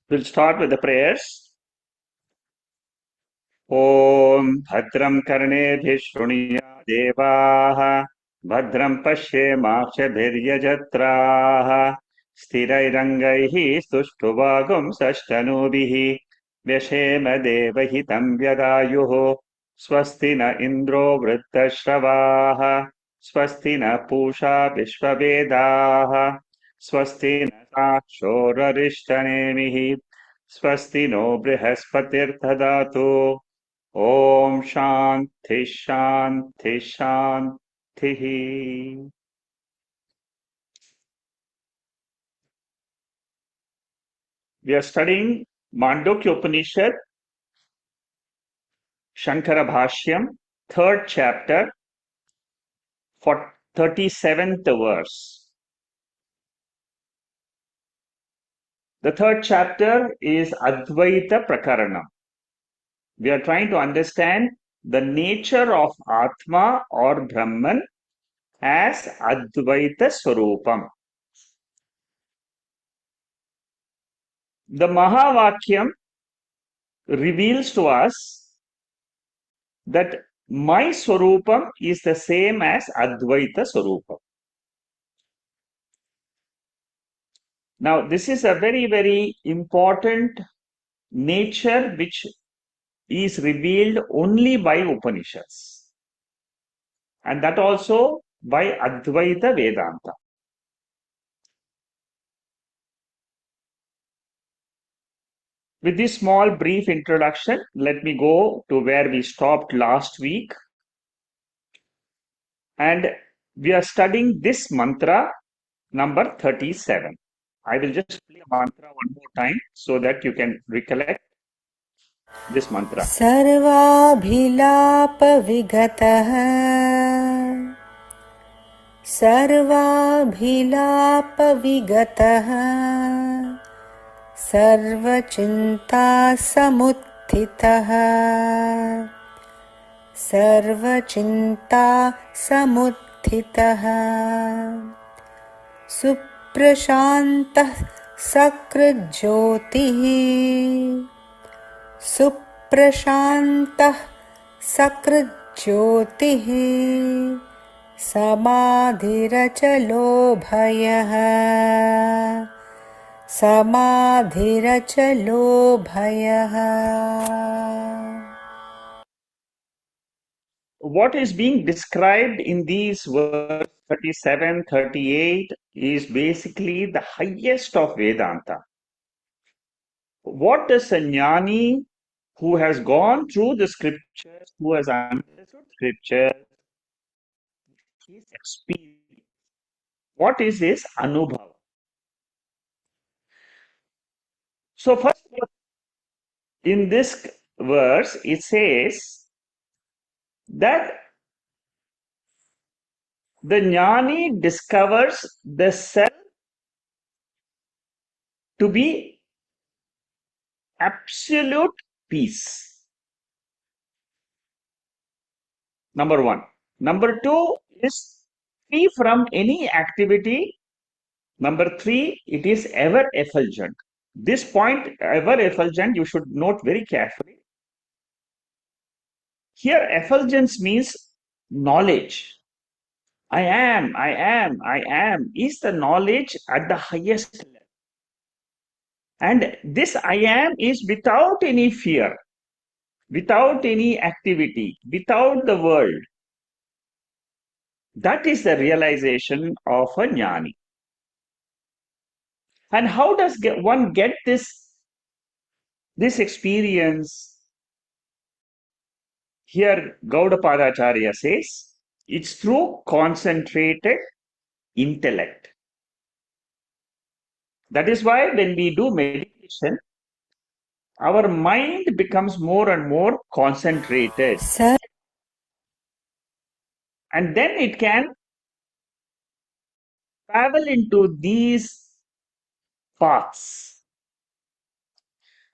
We'll start with the prayers. Om Bhadram Karnebhi Shruniya Devaha Bhadram Pashyemakshabhiryajatraha Stirairangaihi Stuštuvagum Sashtanubihi Vyashema Devahitam Vyadayuho Swasti na Indro Vrittashravaha Swasti na Pusha Vishvavedaha Swasti na Sakshorarishtanemihi Swasti no Brihaspatirdhadatu Om Shanti Shanti Shanti. We are studying Mandukya Upanishad, Shankara Bhashyam, third chapter, for 37th verse. The third chapter is Advaita Prakaranam. We are trying to understand the nature of Atma or Brahman as Advaita Swarupam. The Mahavakyam reveals to us that my Swarupam is the same as Advaita Swarupam. Now, this is a very, very important nature which is revealed only by Upanishads, and that also by Advaita Vedanta. With this small brief introduction, let me go to where we stopped last week. And we are studying this mantra number 37. I will just play a mantra one more time so that you can recollect this mantra. सर्वाभिलाप विगतः सर्वाभिलाप विगतः सर्वचिन्ता समुत्थितः सर्वचिन्ता समुत्थितः सुप्रशान्तः सकृज्योतिः सुप्रशान्तः सकृज्योतिः समाधिरचलो भयः समाधिरचलो भयः. What is being described in these verses 37, 38 is basically the highest of Vedanta. What does a jnani who has gone through the scriptures, who has understood scriptures, his experience, what is his anubhava? So first, in this verse, it says that the jnani discovers the self to be absolute peace. Number one. Number two is free from any activity. Number three, it is ever effulgent. This point, ever effulgent, you should note very carefully. Here, effulgence means knowledge. I am is the knowledge at the highest level. And this I am is without any fear, without any activity, without the world. That is the realization of a jnani. And how does one get this experience? Here, Gaudapadacharya says, it's through concentrated intellect. That is why when we do meditation, our mind becomes more and more concentrated. And then it can travel into these paths.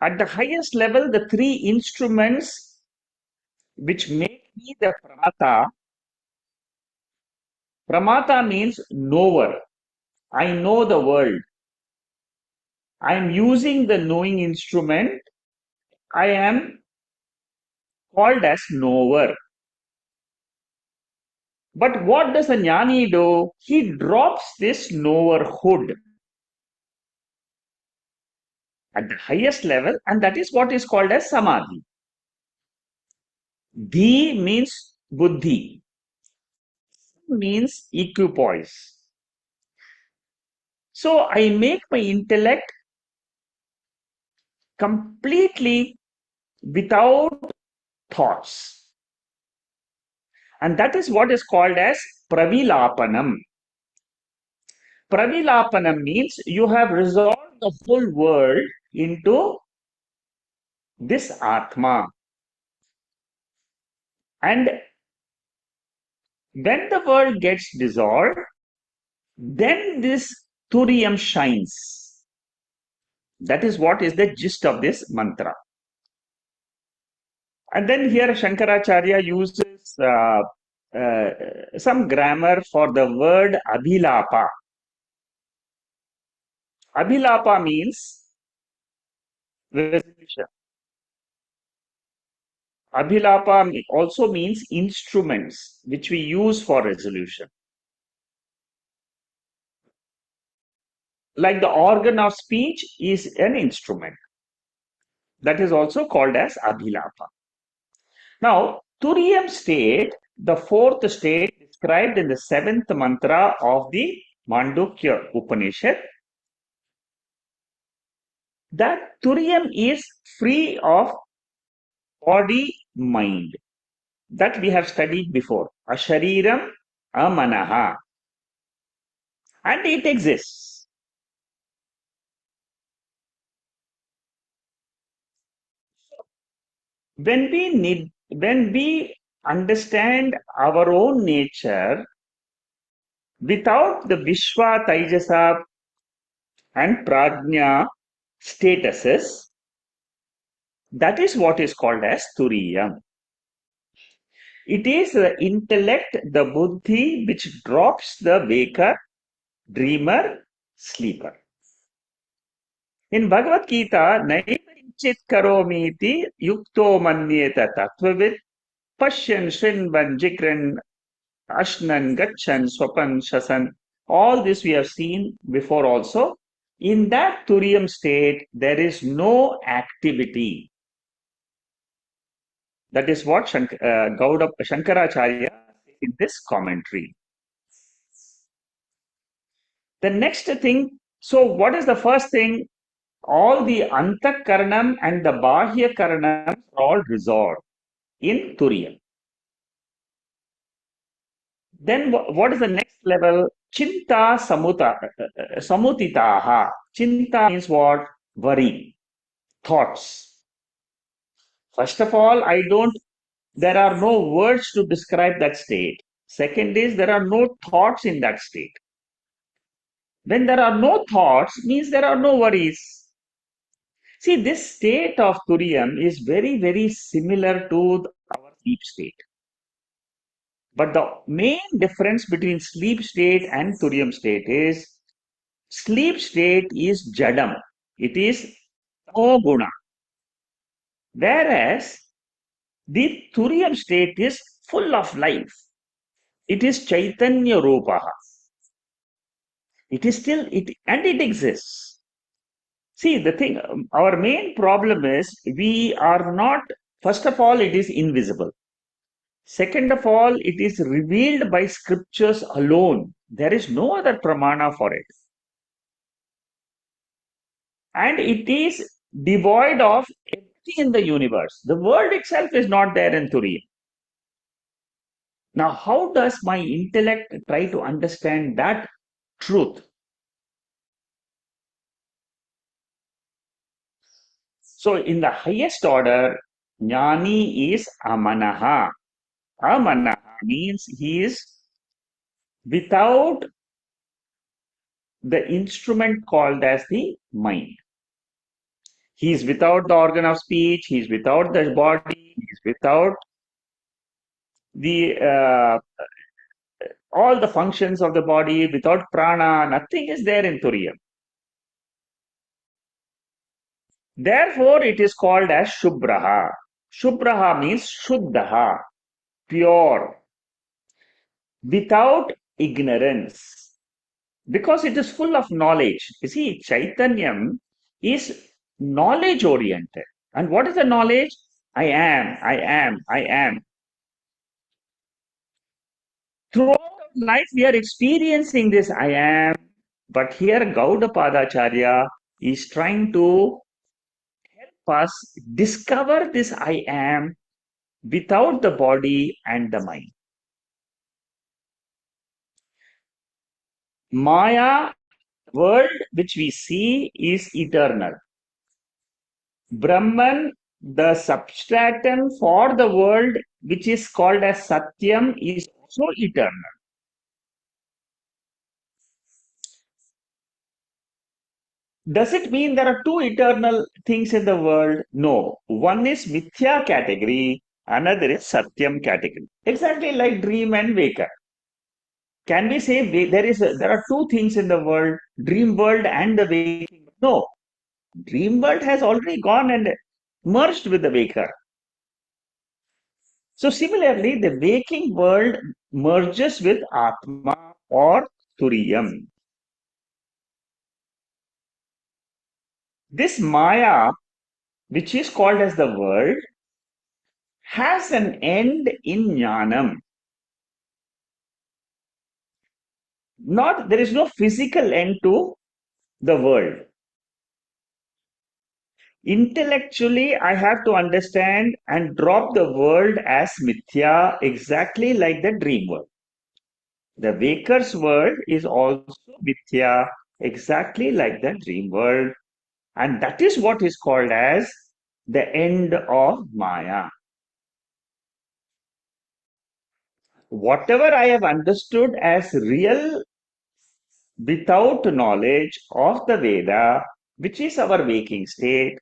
At the highest level, the three instruments which make me the pramata. Pramata means knower. I know the world. I am using the knowing instrument. I am called as knower. But what does a jnani do? He drops this knowerhood at the highest level, and that is what is called as samadhi. Dhi means buddhi, means equipoise. So I make my intellect completely without thoughts. And that is what is called as pravilapanam. Pravilapanam means you have resolved the full world into this Atma. And when the world gets dissolved, then this Turiyam shines. That is what is the gist of this mantra. And then here Shankaracharya uses some grammar for the word abhilapa. Abhilapa means resolution. Abhilapa also means instruments which we use for resolution. Like the organ of speech is an instrument. That is also called as abhilapa. Now, Turiyam state, the fourth state described in the seventh mantra of the Mandukya Upanishad, that Turiyam is free of body, mind. That we have studied before. Ashariram, amanaha. And it exists. When we understand our own nature without the Vishwa, Taijasa, and Prajna statuses, that is what is called as Turiyam. It is the intellect, the buddhi, which drops the waker, dreamer, sleeper. In Bhagavad Gita, Naivanchit karomiti yukto manyeta tattvavid pashyan shrinvan jikran ashnan gachan swapan shasan. All this we have seen before also. In that Turiyam state, there is no activity. That is what Shankaracharya in this commentary. The next thing, so what is the first thing? All the Antakaranam and the Bahya Karanam are all resolved in Turiyam. Then what is the next level? Chinta samutitaha. Chinta means what? Worry, thoughts. First of all, there are no words to describe that state. Second is there are no thoughts in that state. When there are no thoughts, means there are no worries. See, this state of Turiyam is very, very similar to our sleep state. But the main difference between sleep state and Turiyam state is sleep state is Jadam. It is no guna. Whereas the Turiyam state is full of life. It is Chaitanya Rupaha. It is still, and it exists. See, the thing, our main problem is we are not, first of all, it is invisible. Second of all, it is revealed by scriptures alone. There is no other pramana for it. And it is devoid of everything in the universe. The world itself is not there in Turiya. Now, how does my intellect try to understand that truth? So, in the highest order, Jnani is Amanaha. Amanaha means he is without the instrument called as the mind. He is without the organ of speech, he is without the body, he is without the all the functions of the body, without prana, nothing is there in Turiyam. Therefore, it is called as Shubhraha. Shubhraha means Shuddhaha, pure, without ignorance, because it is full of knowledge. You see, Chaitanyam is knowledge oriented. And what is the knowledge? I am, I am, I am. Throughout life, we are experiencing this I am. But here, Gaudapadacharya is trying to help us discover this I am without the body and the mind. Maya world which we see is eternal. Brahman, the substratum for the world which is called as Satyam, is also eternal. Does it mean there are two eternal things in the world? No. One is Mithya category, another is Satyam category. Exactly like dream and waker. Can we say there are two things in the world, dream world and the waking? No. Dream world has already gone and merged with the waker. So similarly, the waking world merges with Atma or Turiyam. This Maya, which is called as the world, has an end in Jnanam. Not there is no physical end to the world. Intellectually, I have to understand and drop the world as mithya, exactly like the dream world. The waker's world is also mithya, exactly like the dream world. And that is what is called as the end of Maya. Whatever I have understood as real without knowledge of the Veda, which is our waking state,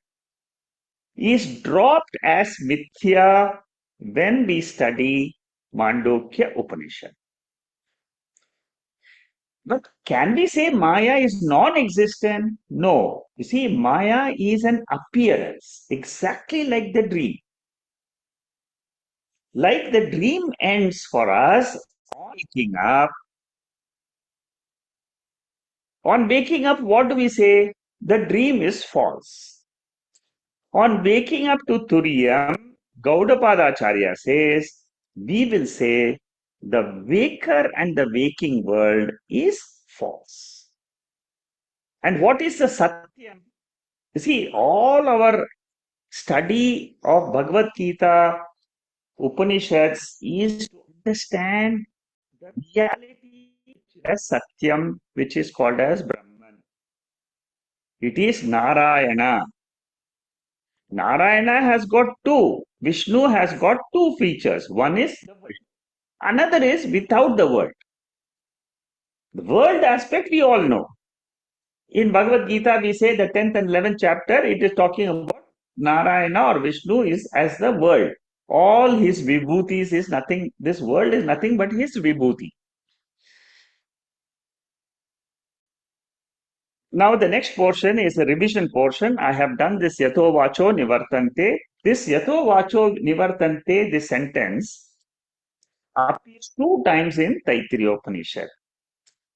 is dropped as mithya when we study Mandukya Upanishad. But can we say Maya is non-existent? No. You see, Maya is an appearance, exactly like the dream. Like the dream ends for us on waking up. On waking up, what do we say? The dream is false. On waking up to Turiyam, Gaudapadacharya says, we will say the waker and the waking world is false. And what is the Satyam? You see, all our study of Bhagavad Gita, Upanishads is to understand the reality as Satyam, which is called as Brahman. It is Narayana. Narayana has got two. Vishnu has got two features. One is the world. Another is without the world. The world aspect we all know. In Bhagavad Gita, we say the 10th and 11th chapter, it is talking about Narayana or Vishnu is as the world. All his vibhutis is nothing, this world is nothing but his vibhuti. Now the next portion is a revision portion. I have done this Yato Vacho Nivartante. This Yato Vacho Nivartante, this sentence, appears two times in Taittiriya Upanishad.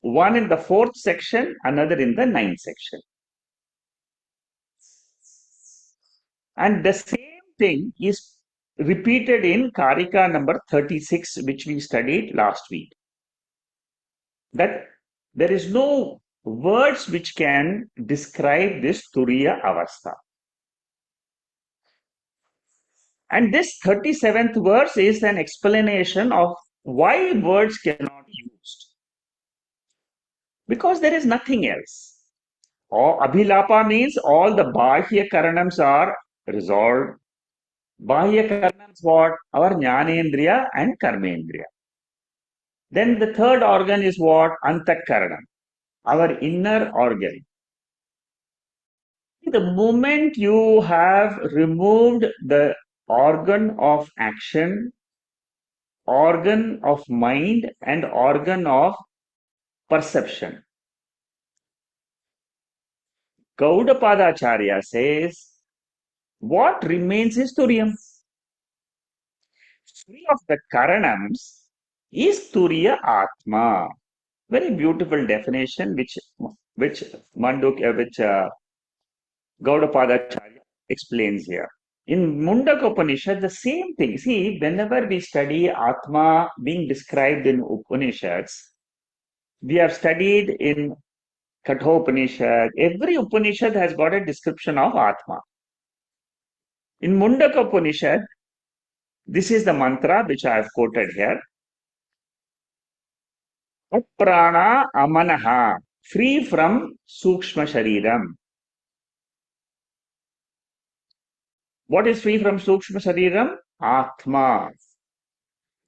One in the 4th section, another in the 9th section. And the same thing is repeated in Karika number 36, which we studied last week. That there is no words which can describe this Turiya Avastha. And this 37th verse is an explanation of why words cannot be used. Because there is nothing else. Or Abhilapa means all the Bahya Karanams are resolved. Bahya Karanams what? Our Jnanendriya and Karmendriya. Then the third organ is what? Antakaranam, our inner organ. The moment you have removed the organ of action, organ of mind, and organ of perception, Gaudapadacharya says What remains is Turiya. Free of the Karanams is Turiya Atma. Very beautiful definition which Gaudapadacharya explains here. In Mundaka Upanishad, the same thing. See, whenever we study Atma being described in Upanishads, we have studied in Kathopanishad. Every Upanishad has got a description of Atma. In Mundaka Upanishad, this is the mantra which I have quoted here. Aprana amanaha, free from sukshma shariram. What is free from sukshma shariram? Atma.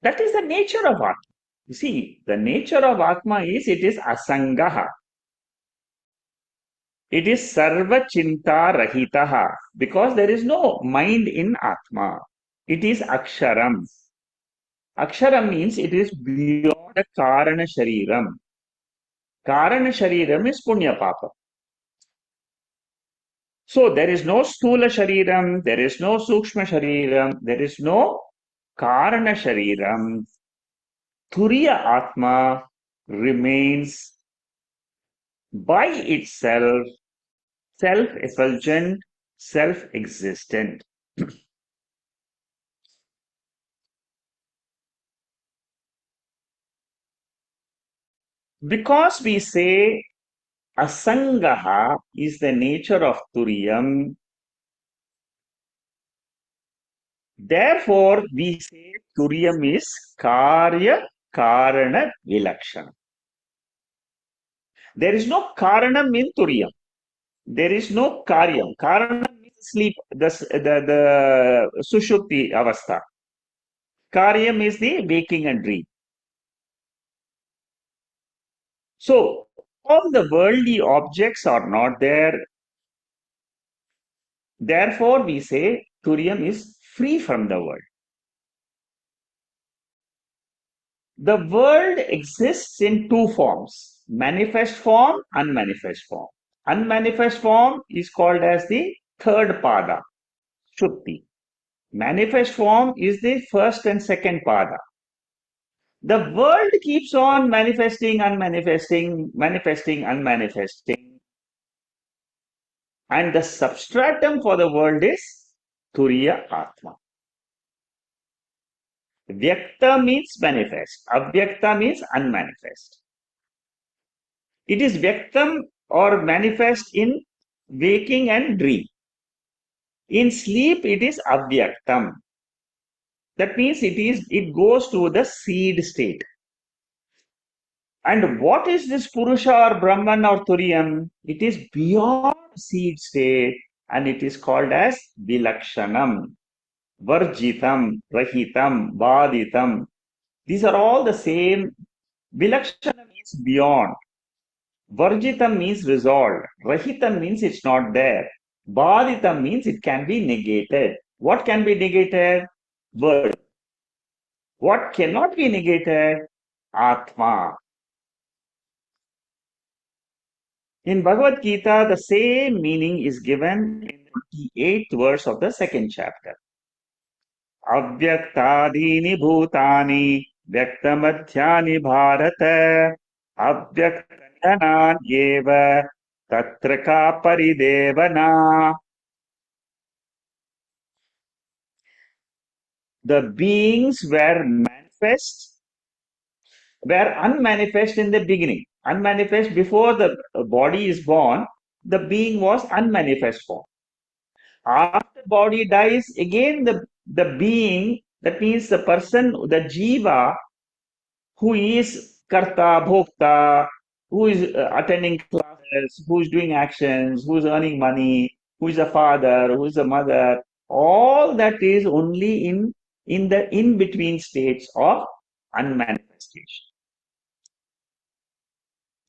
That is the nature of Atma. You see, the nature of Atma is it is asangaha. It is sarva chinta rahitaha because there is no mind in Atma. It is aksharam. Aksharam means it is beyond the karana shariram. Karana shariram is punya papa. So there is no stula shariram, there is no sukshma shariram, there is no karana shariram. Turiya Atma remains by itself self-effulgent, self-existent. Because we say asangaha is the nature of Turiyam, therefore we say Turiyam is Karya Karana Vilakshana. There is no Karanam in Turiyam. There is no Karyam. Karanam means sleep, the Sushupti Avastha. Karyam is the waking and dream. So, all the worldly objects are not there. Therefore, we say Turiam is free from the world. The world exists in two forms, manifest form, unmanifest form. Unmanifest form is called as the third pada, Shuddhi. Manifest form is the first and second pada. The world keeps on manifesting, unmanifesting, manifesting, unmanifesting. And the substratum for the world is Turiya Atma. Vyakta means manifest. Avyakta means unmanifest. It is Vyaktam or manifest in waking and dream. In sleep, it is Avyaktam. That means it goes to the seed state. And what is this Purusha or Brahman or Turiyam? It is beyond seed state and it is called as Vilakshanam, Varjitam, Rahitam, Baditam. These are all the same. Vilakshana means beyond. Varjitam means resolved. Rahitam means it's not there. Baditam means it can be negated. What can be negated? Word. What cannot be negated? Atma. In Bhagavad Gita, the same meaning is given in the 28th verse of the second chapter. Avyaktadini bhutani vyaktamadhyani bharata avyaktanan eva tatra ka paridevana. The beings were unmanifest in the beginning. Unmanifest before the body is born, the being was unmanifest form. After body dies, again the being, that means the person, the jiva, who is karta, bhokta, who is attending classes, who is doing actions, who is earning money, who is a father, who is a mother, all that is only in the in-between states of unmanifestation.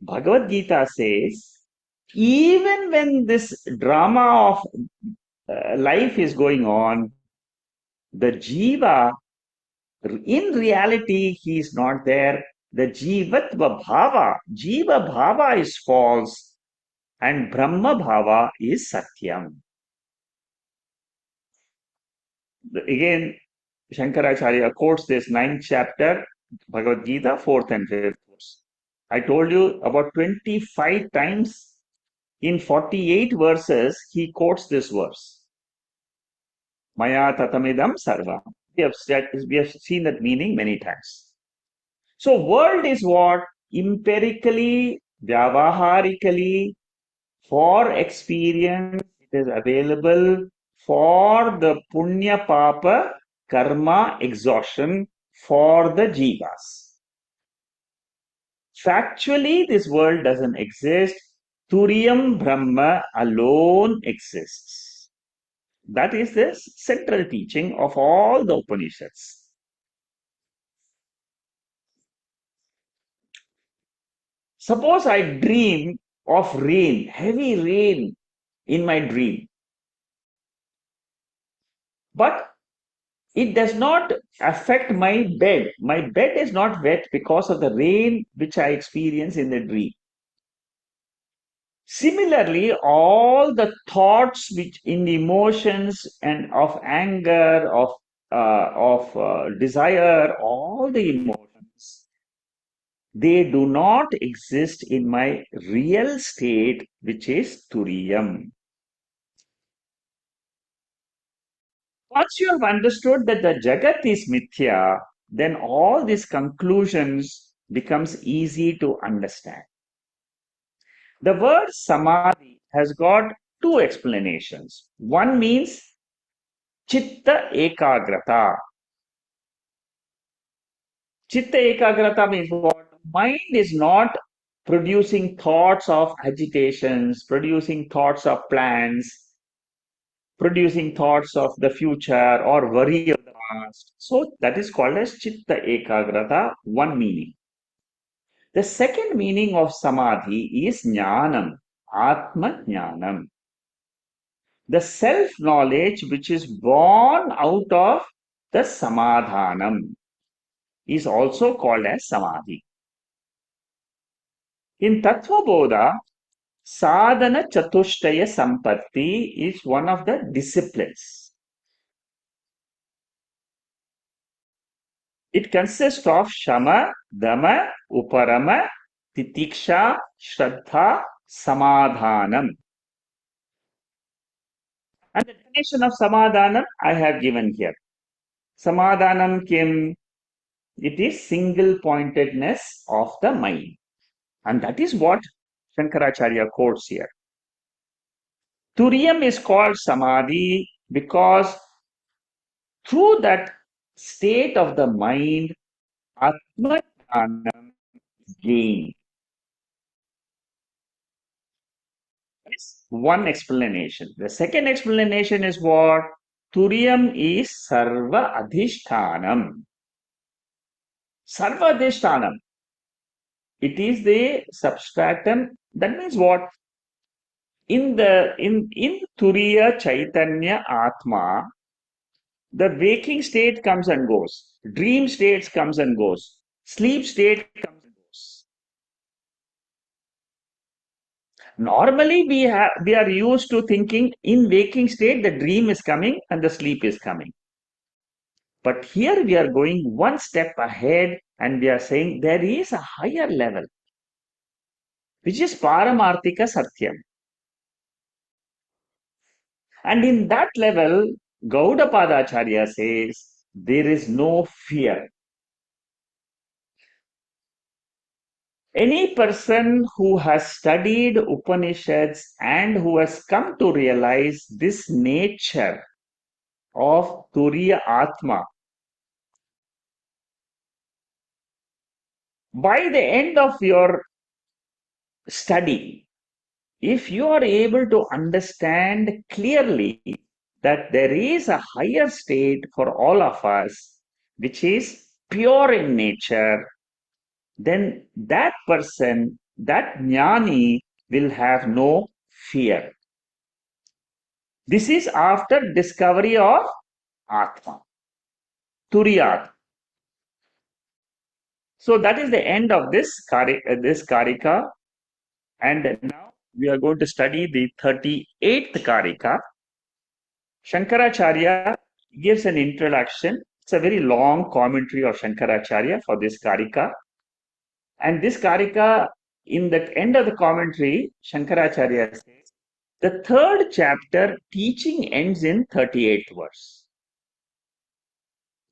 Bhagavad Gita says, even when this drama of life is going on, the jiva, in reality, he is not there. The jivatva bhava, jiva bhava is false and brahma bhava is satyam. Again, Shankaracharya quotes this ninth chapter, Bhagavad Gita, fourth and fifth verse. I told you about 25 times in 48 verses, he quotes this verse. Maya tatamidam sarvam. We have seen that meaning many times. So world is what? Empirically, vyavaharically, for experience, it is available for the punya papa karma exhaustion for the jivas. Factually, this world doesn't exist. Turiyam Brahma alone exists. That is the central teaching of all the Upanishads. Suppose I dream of rain, heavy rain in my dream, but it does not affect my bed. My bed is not wet because of the rain which I experience in the dream. Similarly, all the thoughts which in the emotions and of anger, of desire, all the emotions, they do not exist in my real state, which is Turiyam. Once you have understood that the Jagat is Mithya, then all these conclusions becomes easy to understand. The word Samadhi has got two explanations. One means Chitta Ekagrata. Chitta Ekagrata means what? Mind is not producing thoughts of agitations, producing thoughts of plans, producing thoughts of the future or worry of the past. So that is called as Chitta Ekagrata, one meaning. The second meaning of Samadhi is Jnanam, Atma Jnanam. The self knowledge which is born out of the Samadhanam is also called as Samadhi. In Tattva Bodha, Sadhana Chatushtaya Sampatti is one of the disciplines. It consists of Shama, Dama, Uparama, Titiksha, Shraddha, Samadhanam. And the definition of Samadhanam I have given here. Samadhanam kim? It is single pointedness of the mind. And that is what Shankaracharya quotes here. Turiyam is called Samadhi because through that state of the mind, Atma Jnanam is gained. That's one explanation. The second explanation is what? Turiyam is Sarva Adhishtanam. Sarva Adhishtanam. It is the substratum. That means what? In Turiya Chaitanya Atma, the waking state comes and goes, dream states comes and goes, sleep state comes and goes. Normally, we are used to thinking in waking state the dream is coming and the sleep is coming. But here we are going one step ahead and we are saying there is a higher level, which is Paramarthika Satyam. And in that level, Gaudapadacharya says there is no fear. Any person who has studied Upanishads and who has come to realize this nature of Turiya Atma, by the end of your study, if you are able to understand clearly that there is a higher state for all of us, which is pure in nature, then that person, that jnani, will have no fear. This is after discovery of Atma, Turiyat. So that is the end of this Karika. And now we are going to study the 38th Karika. Shankaracharya gives an introduction. It's a very long commentary of Shankaracharya for this Karika. And this Karika, in the end of the commentary, Shankaracharya says, the third chapter teaching ends in 38th verse.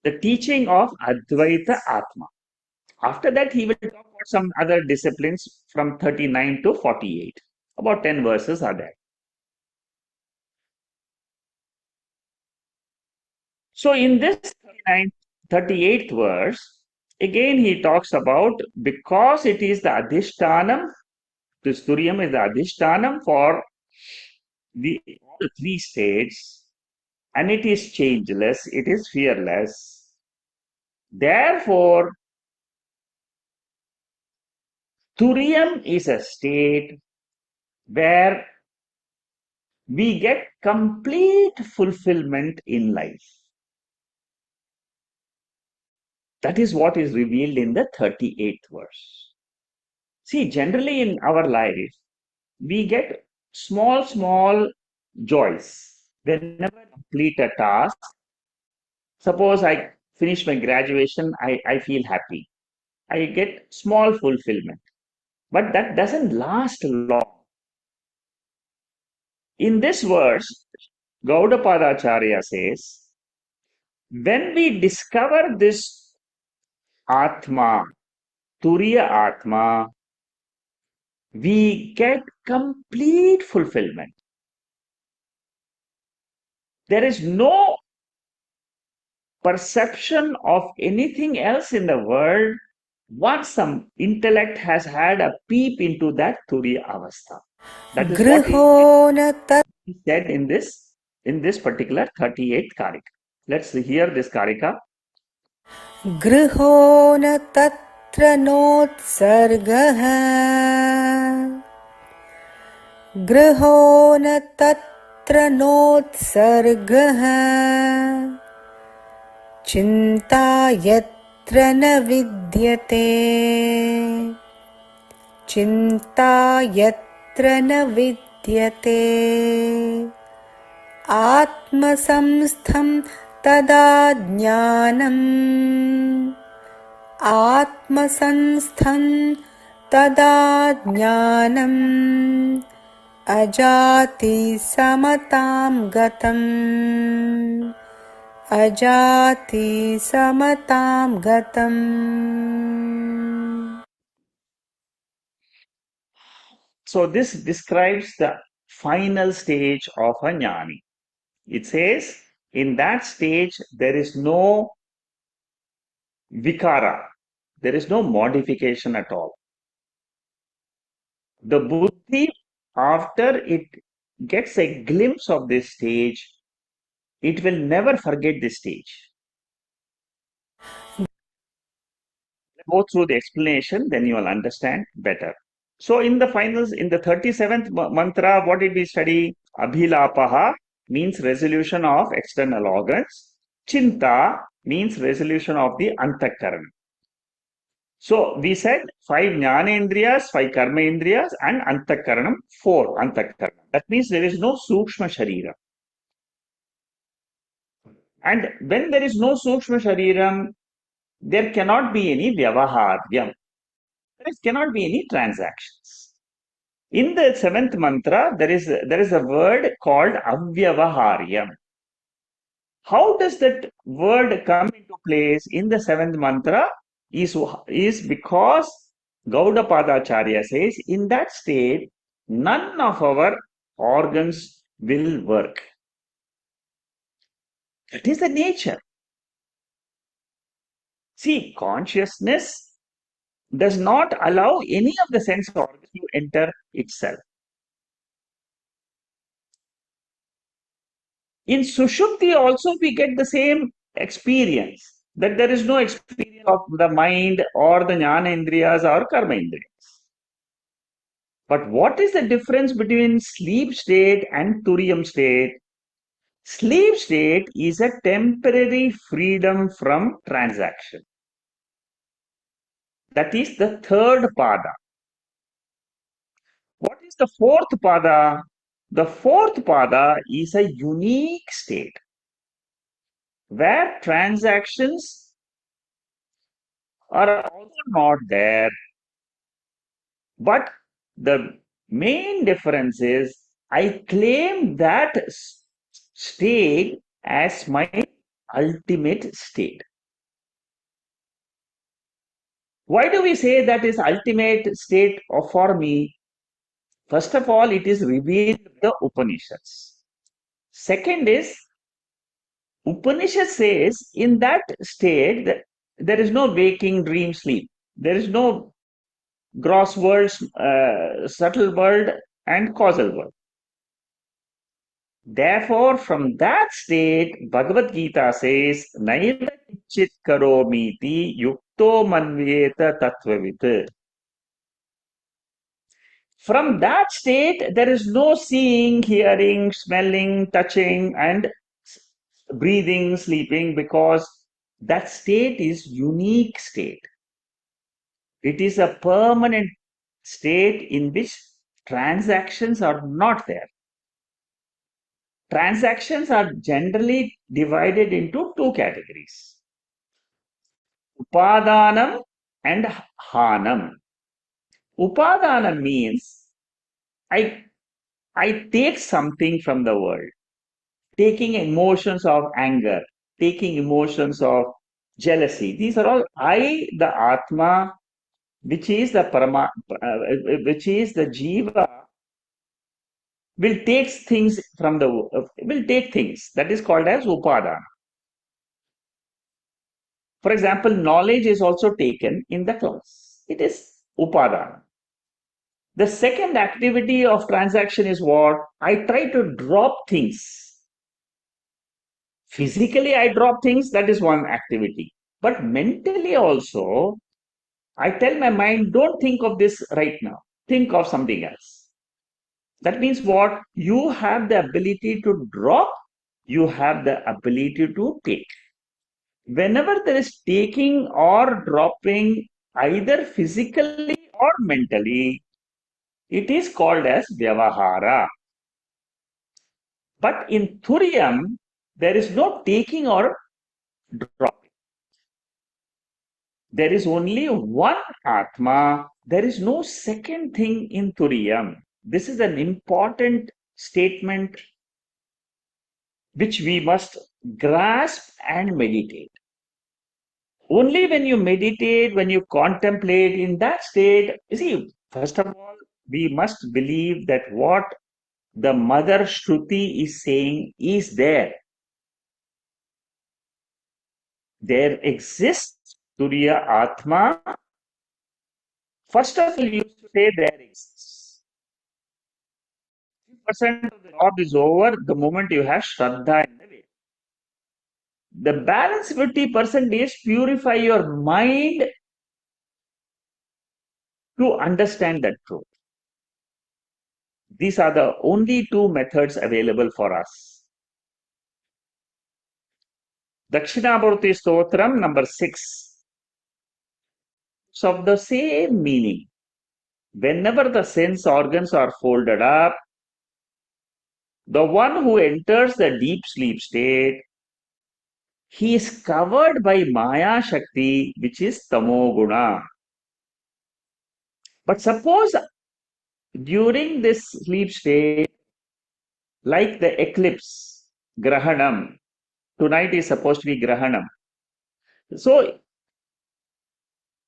The teaching of Advaita Atma. After that, he will talk about some other disciplines from 39 to 48. About 10 verses are there. So in this 38th verse, again he talks about because it is the Adhishtanam, this Turyam is the Adhishtanam for all the three states, and it is changeless, it is fearless. Therefore, Turyam is a state where we get complete fulfillment in life. That is what is revealed in the 38th verse. See, generally in our life, we get small joys whenever I complete a task. Suppose I finish my graduation, I feel happy. I get small fulfillment. But that doesn't last long. In this verse, Gaudapadacharya says, when we discover this Atma, Turiya Atma, we get complete fulfillment. There is no perception of anything else in the world once some intellect has had a peep into that Turiya Avastha. That is what Griho na tat he said in this particular 38th Karika. Let's hear this Karika. Griho na tatra notsargah Griho na tatra notsargah Chinta yatra na vidyate Chinta yatra na vidyate Atmasamstham tada jnanam Atmasamstham tada jnanam Ajati samatam gatam Ajati samatam gatam. So this describes the final stage of a jnani. It says in that stage there is no vikara, there is no modification at all. The buddhi, after it gets a glimpse of this stage, it will never forget this stage. Go through the explanation, then you will understand better. So in the finals, in the 37th mantra, what did we study? Abhilapaha means resolution of external organs. Chinta means resolution of the antakaran. So we said 5 jnanendriyas, 5 karmendriyas, and antakaranam, 4 antakaranam. That means there is no sukshma sharira. And when there is no sukshma shariram, there cannot be any vyavaharyam. There cannot be any transactions. In the 7th mantra, there is a word called avyavaharyam. How does that word come into place in the 7th mantra? Is because Gaudapadacharya says, in that state, none of our organs will work. That is the nature. See, consciousness does not allow any of the sense organs to enter itself. In Sushupti also we get the same experience, that there is no experience of the mind or the Jnana Indriyas or Karma Indriyas. But what is the difference between sleep state and Turiyam state? Sleep state is a temporary freedom from transaction. That is the third pada. What is the fourth pada? The fourth pada is a unique state. where transactions are also not there. But the main difference is I claim that state as my ultimate state. Why do we say that is ultimate state for me? First of all, it is revealed in the Upanishads. Second is, Upanishad says in that state that there is no waking, dream, sleep. There is no gross world, subtle world, and causal world. Therefore, from that state, Bhagavad Gita says, Naiva Kichit Karomiti Yukto Manvyeta Tattvavit. From that state, there is no seeing, hearing, smelling, touching, and breathing, sleeping, because that state is unique state. It is a permanent state in which transactions are not there. Transactions are generally divided into two categories: Upadanam and Hanam. Upadana means I, I take something from the world, taking emotions of anger, taking emotions of jealousy. These are all I, the Atma, which is the which is the Jiva, will take things from the will take things. That is called as Upadana. For example, knowledge is also taken in the class. It is Upadana. The second activity of transaction is what? I try to drop things. Physically, I drop things, that is one activity. But mentally also, I tell my mind, don't think of this right now. Think of something else. That means what? You have the ability to drop, you have the ability to take. Whenever there is taking or dropping, either physically or mentally, it is called as Vyavahara. But in Turiyam, there is no taking or dropping. There is only one Atma. There is no second thing in Turiyam. This is an important statement which we must grasp and meditate. Only when you meditate, when you contemplate in that state, you see, first of all, we must believe that what the mother Shruti is saying is there. There exists Turiya Atma. First of all, you used to say there exists. 50% of the job is over the moment you have Shraddha in the way. The balance 50% is purify your mind to understand that truth. These are the only two methods available for us. Dakshinamurti Stotram number 6. So of the same meaning, whenever the sense organs are folded up, the one who enters the deep sleep state, he is covered by Maya Shakti, which is Tamoguna. But suppose during this sleep state, like the eclipse, Grahanam, tonight is supposed to be Grahanam. So,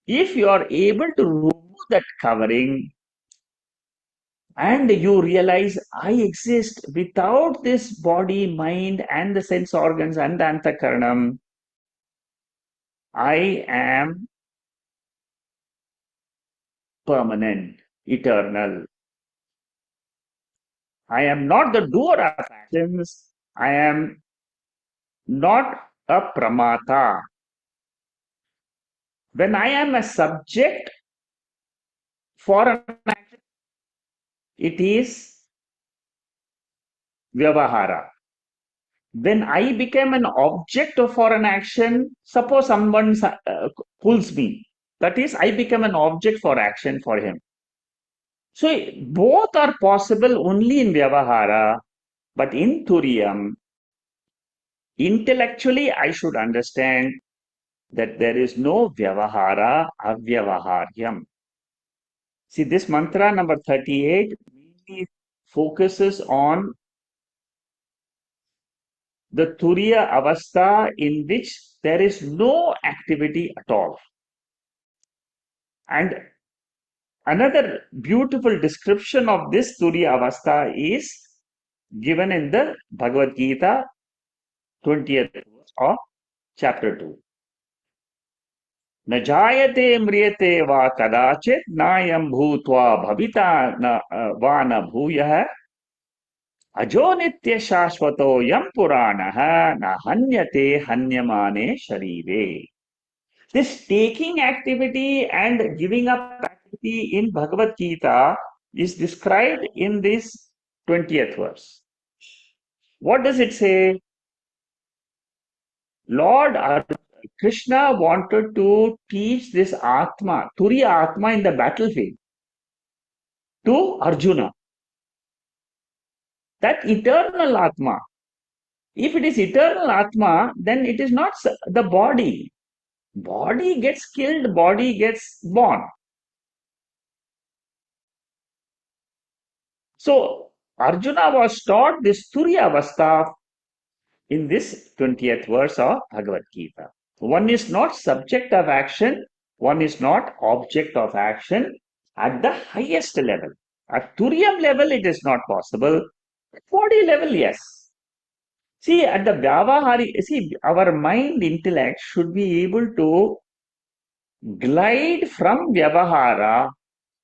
if you are able to remove that covering and you realize I exist without this body, mind, and the sense organs and the antakaranam, I am permanent, eternal. I am not the doer of actions. I am not a pramata. When I am a subject for an action, it is vyavahara. When I become an object for an action, suppose someone pulls me, that is, I become an object for action for him. So both are possible only in vyavahara, but in Turiyam, Intellectually, I should understand that there is no vyavahara avyavaharyam. See, this mantra number 38 mainly focuses on the turiya avastha in which there is no activity at all. And another beautiful description of this turiya avastha is given in the Bhagavad Gita 20th verse of chapter 2. न जायते म्रियते वा कदाचित् नायं भूत्वा भविता न वा न भूयः अजो नित्य शाश्वतो यम पुराणः न हन्यते हन्यमाने शरीरे. This taking activity and giving up activity in Bhagavad Gita is described in this 20th verse. What does it say? Lord Krishna wanted to teach this Atma, Turiya Atma in the battlefield to Arjuna. That eternal Atma. If it is eternal Atma, then it is not the body. Body gets killed, body gets born. So Arjuna was taught this Turiya Avastha in this 20th verse of Bhagavad Gita. One is not subject of action, one is not object of action at the highest level. At Turiyam level, it is not possible. At body level, yes. See, at the Vyavahari, see, our mind intellect should be able to glide from Vyavahara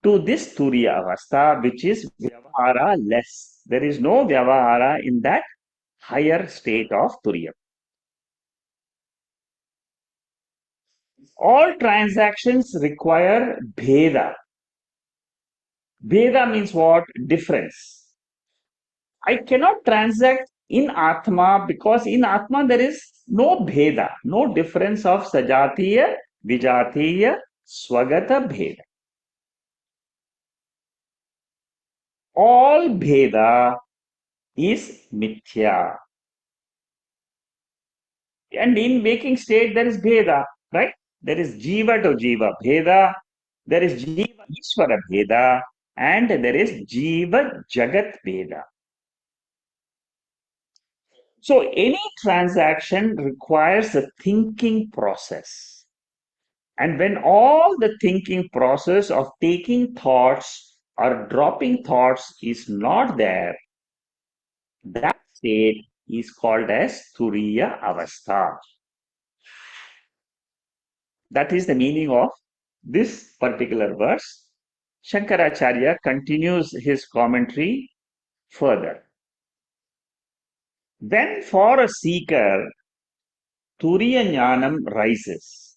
to this Turiya Avastha, which is Vyavahara less. There is no Vyavahara in that higher state of Turiyam. All transactions require Bheda. Bheda means what? Difference. I cannot transact in Atma because in Atma there is no Bheda, no difference of Sajatiya, Vijatiya, Swagata Bheda. All Bheda is Mithya. And in waking state there is Bheda, right? There is Jiva to Jiva Bheda, there is Jiva Ishvara Bheda, and there is Jiva Jagat Bheda. So any transaction requires a thinking process. And when all the thinking process of taking thoughts or dropping thoughts is not there, that state is called as Turiya Avastha. That is the meaning of this particular verse. Shankaracharya continues his commentary further. When for a seeker, Turiya Jnanam rises,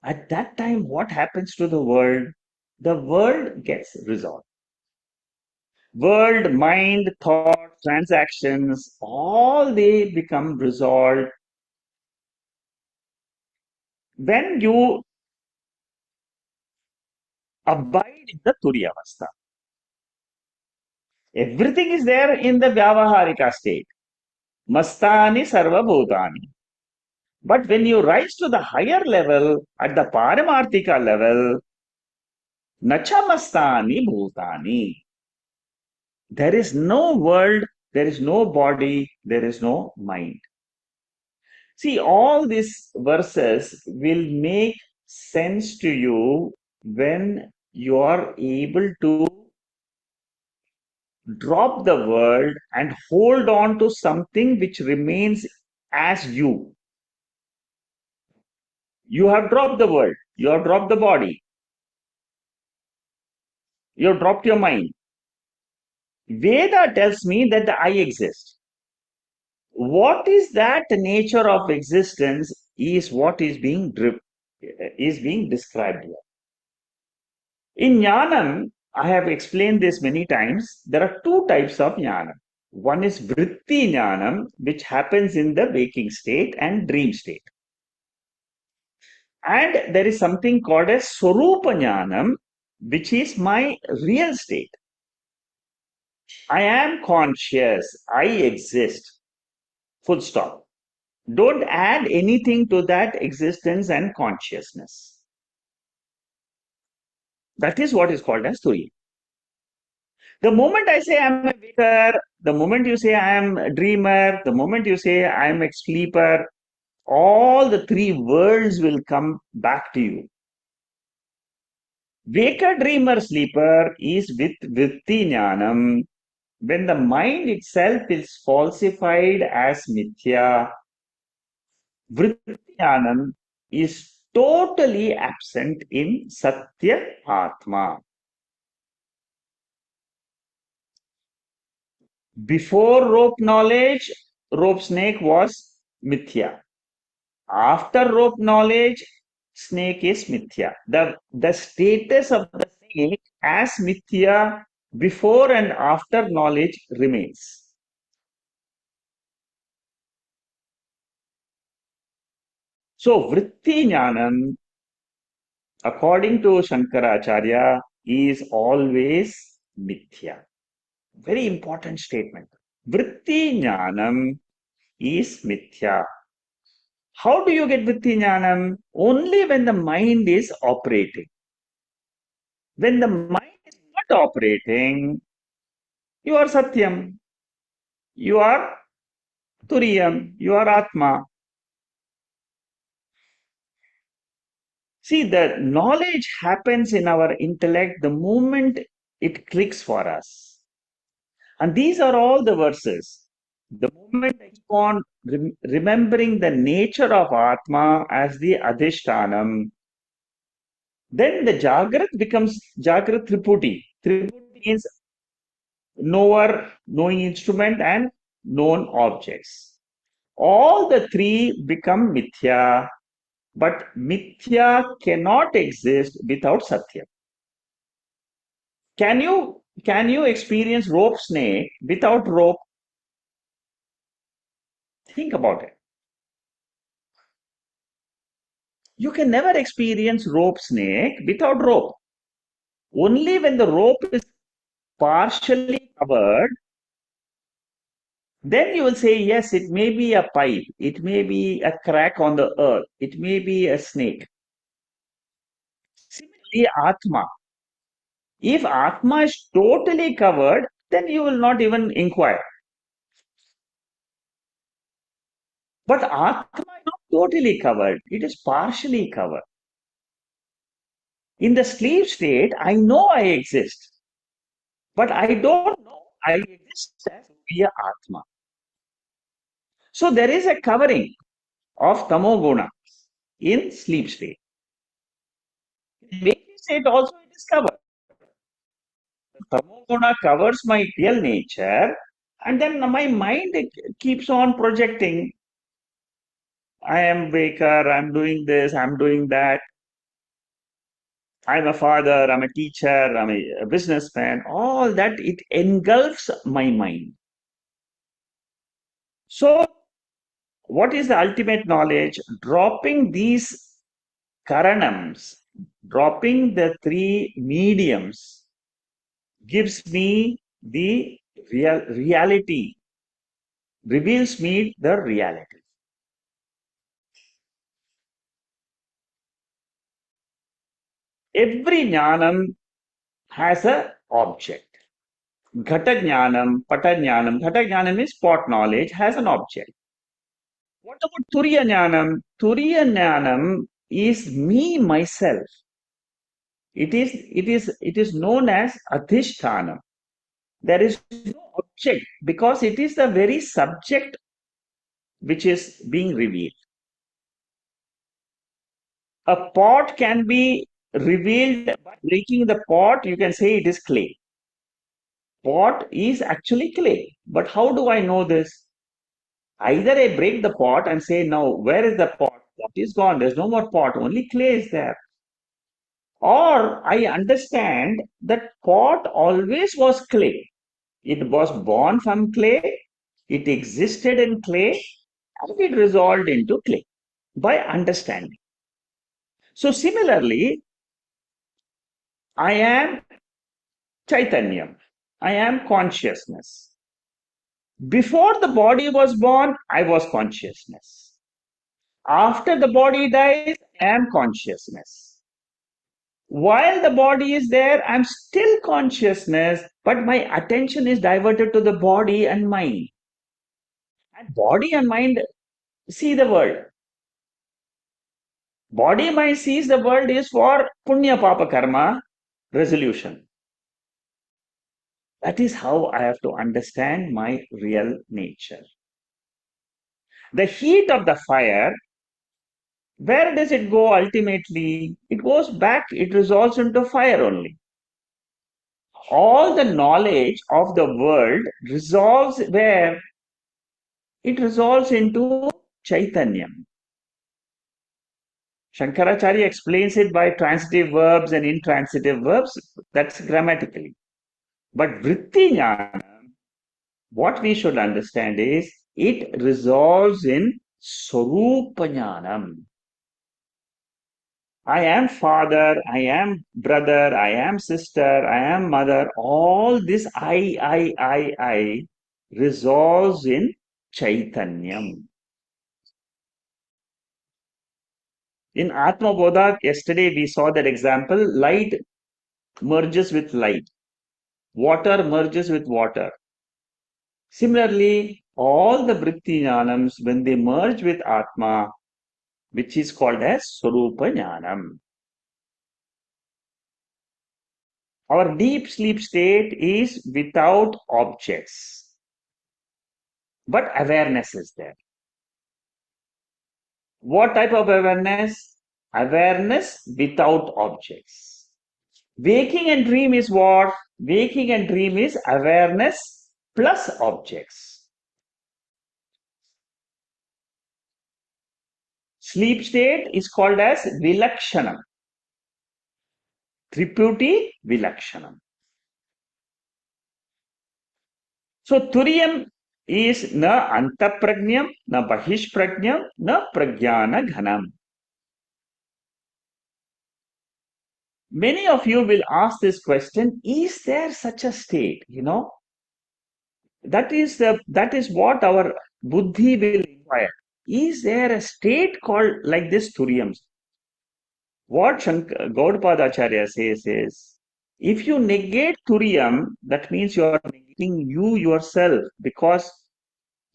at that time, what happens to the world? The world gets resolved. World, mind, thought, transactions, all they become resolved when you abide in the Turyavastha. Everything is there in the Vyavaharika state. Mastani sarva bhutani. But when you rise to the higher level, at the Paramarthika level, nacha mastani bhutani. There is no world, there is no body, there is no mind. See, all these verses will make sense to you when you are able to drop the world and hold on to something which remains as you. You have dropped the world, you have dropped the body, you have dropped your mind. Veda tells me that I exist. What is that nature of existence is what is being described here. In Jnanam, I have explained this many times, there are two types of Jnanam. One is Vritti Jnanam, which happens in the waking state and dream state. And there is something called as Swarupa Jnanam, which is my real state. I am conscious. I exist. Full stop. Don't add anything to that existence and consciousness. That is what is called as Turiya. The moment I say I'm a waker, the moment you say I am a dreamer, the moment you say I am a sleeper, all the three worlds will come back to you. Waker, dreamer, sleeper is with vritti jnanam. When the mind itself is falsified as mithya, vritti jnanam is totally absent in satya atma. Before rope knowledge, rope snake was mithya. After rope knowledge, snake is mithya. The status of the snake as mithya before and after knowledge remains. So, vritti jnanam, according to Shankaracharya, is always mithya. Very important statement. Vritti jnanam is mithya. How do you get vritti jnanam? Only when the mind is operating. When the mind is not operating, you are Satyam, you are Turiyam, you are Atma. See, the knowledge happens in our intellect the moment it clicks for us. And these are all the verses. The moment I keep on remembering the nature of Atma as the Adhishtanam, then the Jagrat becomes Jagrat Triputi. Triputi means knower, knowing instrument, and known objects. All the three become mithya, but mithya cannot exist without satya. Can you experience rope snake without rope? Think about it. You can never experience rope snake without rope. Only when the rope is partially covered, then you will say, yes, it may be a pipe, it may be a crack on the earth, it may be a snake. Similarly, Atma. If Atma is totally covered, then you will not even inquire. But Atma is not totally covered, it is partially covered. In the sleep state, I know I exist, but I don't know I exist as via Atma. So there is a covering of tamoguna in sleep state. In waking state also it is covered. Tamoguna covers my real nature, and then my mind keeps on projecting. I am waker, I'm doing this, I'm doing that. I'm a father, I'm a teacher, I'm a businessman. All that it engulfs my mind. So, what is the ultimate knowledge? Dropping these karanams, dropping the three mediums, gives me the reality, reveals me the reality. Every jnanam has a object. Ghata jnanam, pata jnanam. Ghata jnanam is spot knowledge, has an object. What about Turiya jnanam? Turiya jnanam is me, myself. It is known as adhishtanam. There is no object because it is the very subject which is being revealed. A pot can be revealed by breaking the pot, you can say it is clay. Pot is actually clay. But how do I know this? Either I break the pot and say, no, where is the pot? Pot is gone. There's no more pot. Only clay is there. Or I understand that pot always was clay. It was born from clay. It existed in clay and it resolved into clay by understanding. So similarly, I am Chaitanyam. I am consciousness. Before the body was born, I was consciousness. After the body dies, I am consciousness. While the body is there, I'm still consciousness, but my attention is diverted to the body and mind. And body and mind see the world. Body mind sees the world is for punya papa karma resolution. That is how I have to understand my real nature. The heat of the fire, where does it go ultimately? It goes back, it resolves into fire only. All the knowledge of the world resolves where? It resolves into Chaitanyam. Shankaracharya explains it by transitive verbs and intransitive verbs. That's grammatically. But Vritti Jnana, what we should understand is it resolves in Swarupa Jnanam. I am father, I am brother, I am sister, I am mother. All this I resolves in Chaitanyam. In Atma Bodha, yesterday we saw that example, light merges with light, water merges with water. Similarly, all the Vritti Jnanams, when they merge with Atma, which is called as Swarupa Jnanam. Our deep sleep state is without objects, but awareness is there. What type of awareness? Awareness without objects. Waking and dream is what? Waking and dream is awareness plus objects. Sleep state is called as Vilakshanam. Triputi Vilakshanam. So Turiyam is na antaprajnam, na bahishprajnam, na prajnana ghanam. Many of you will ask this question, is there such a state? That is what our buddhi will inquire. Is there a state called like this Turiyam? What Gaudapada Acharya says is, if you negate Turiyam, that means you are negating you yourself, because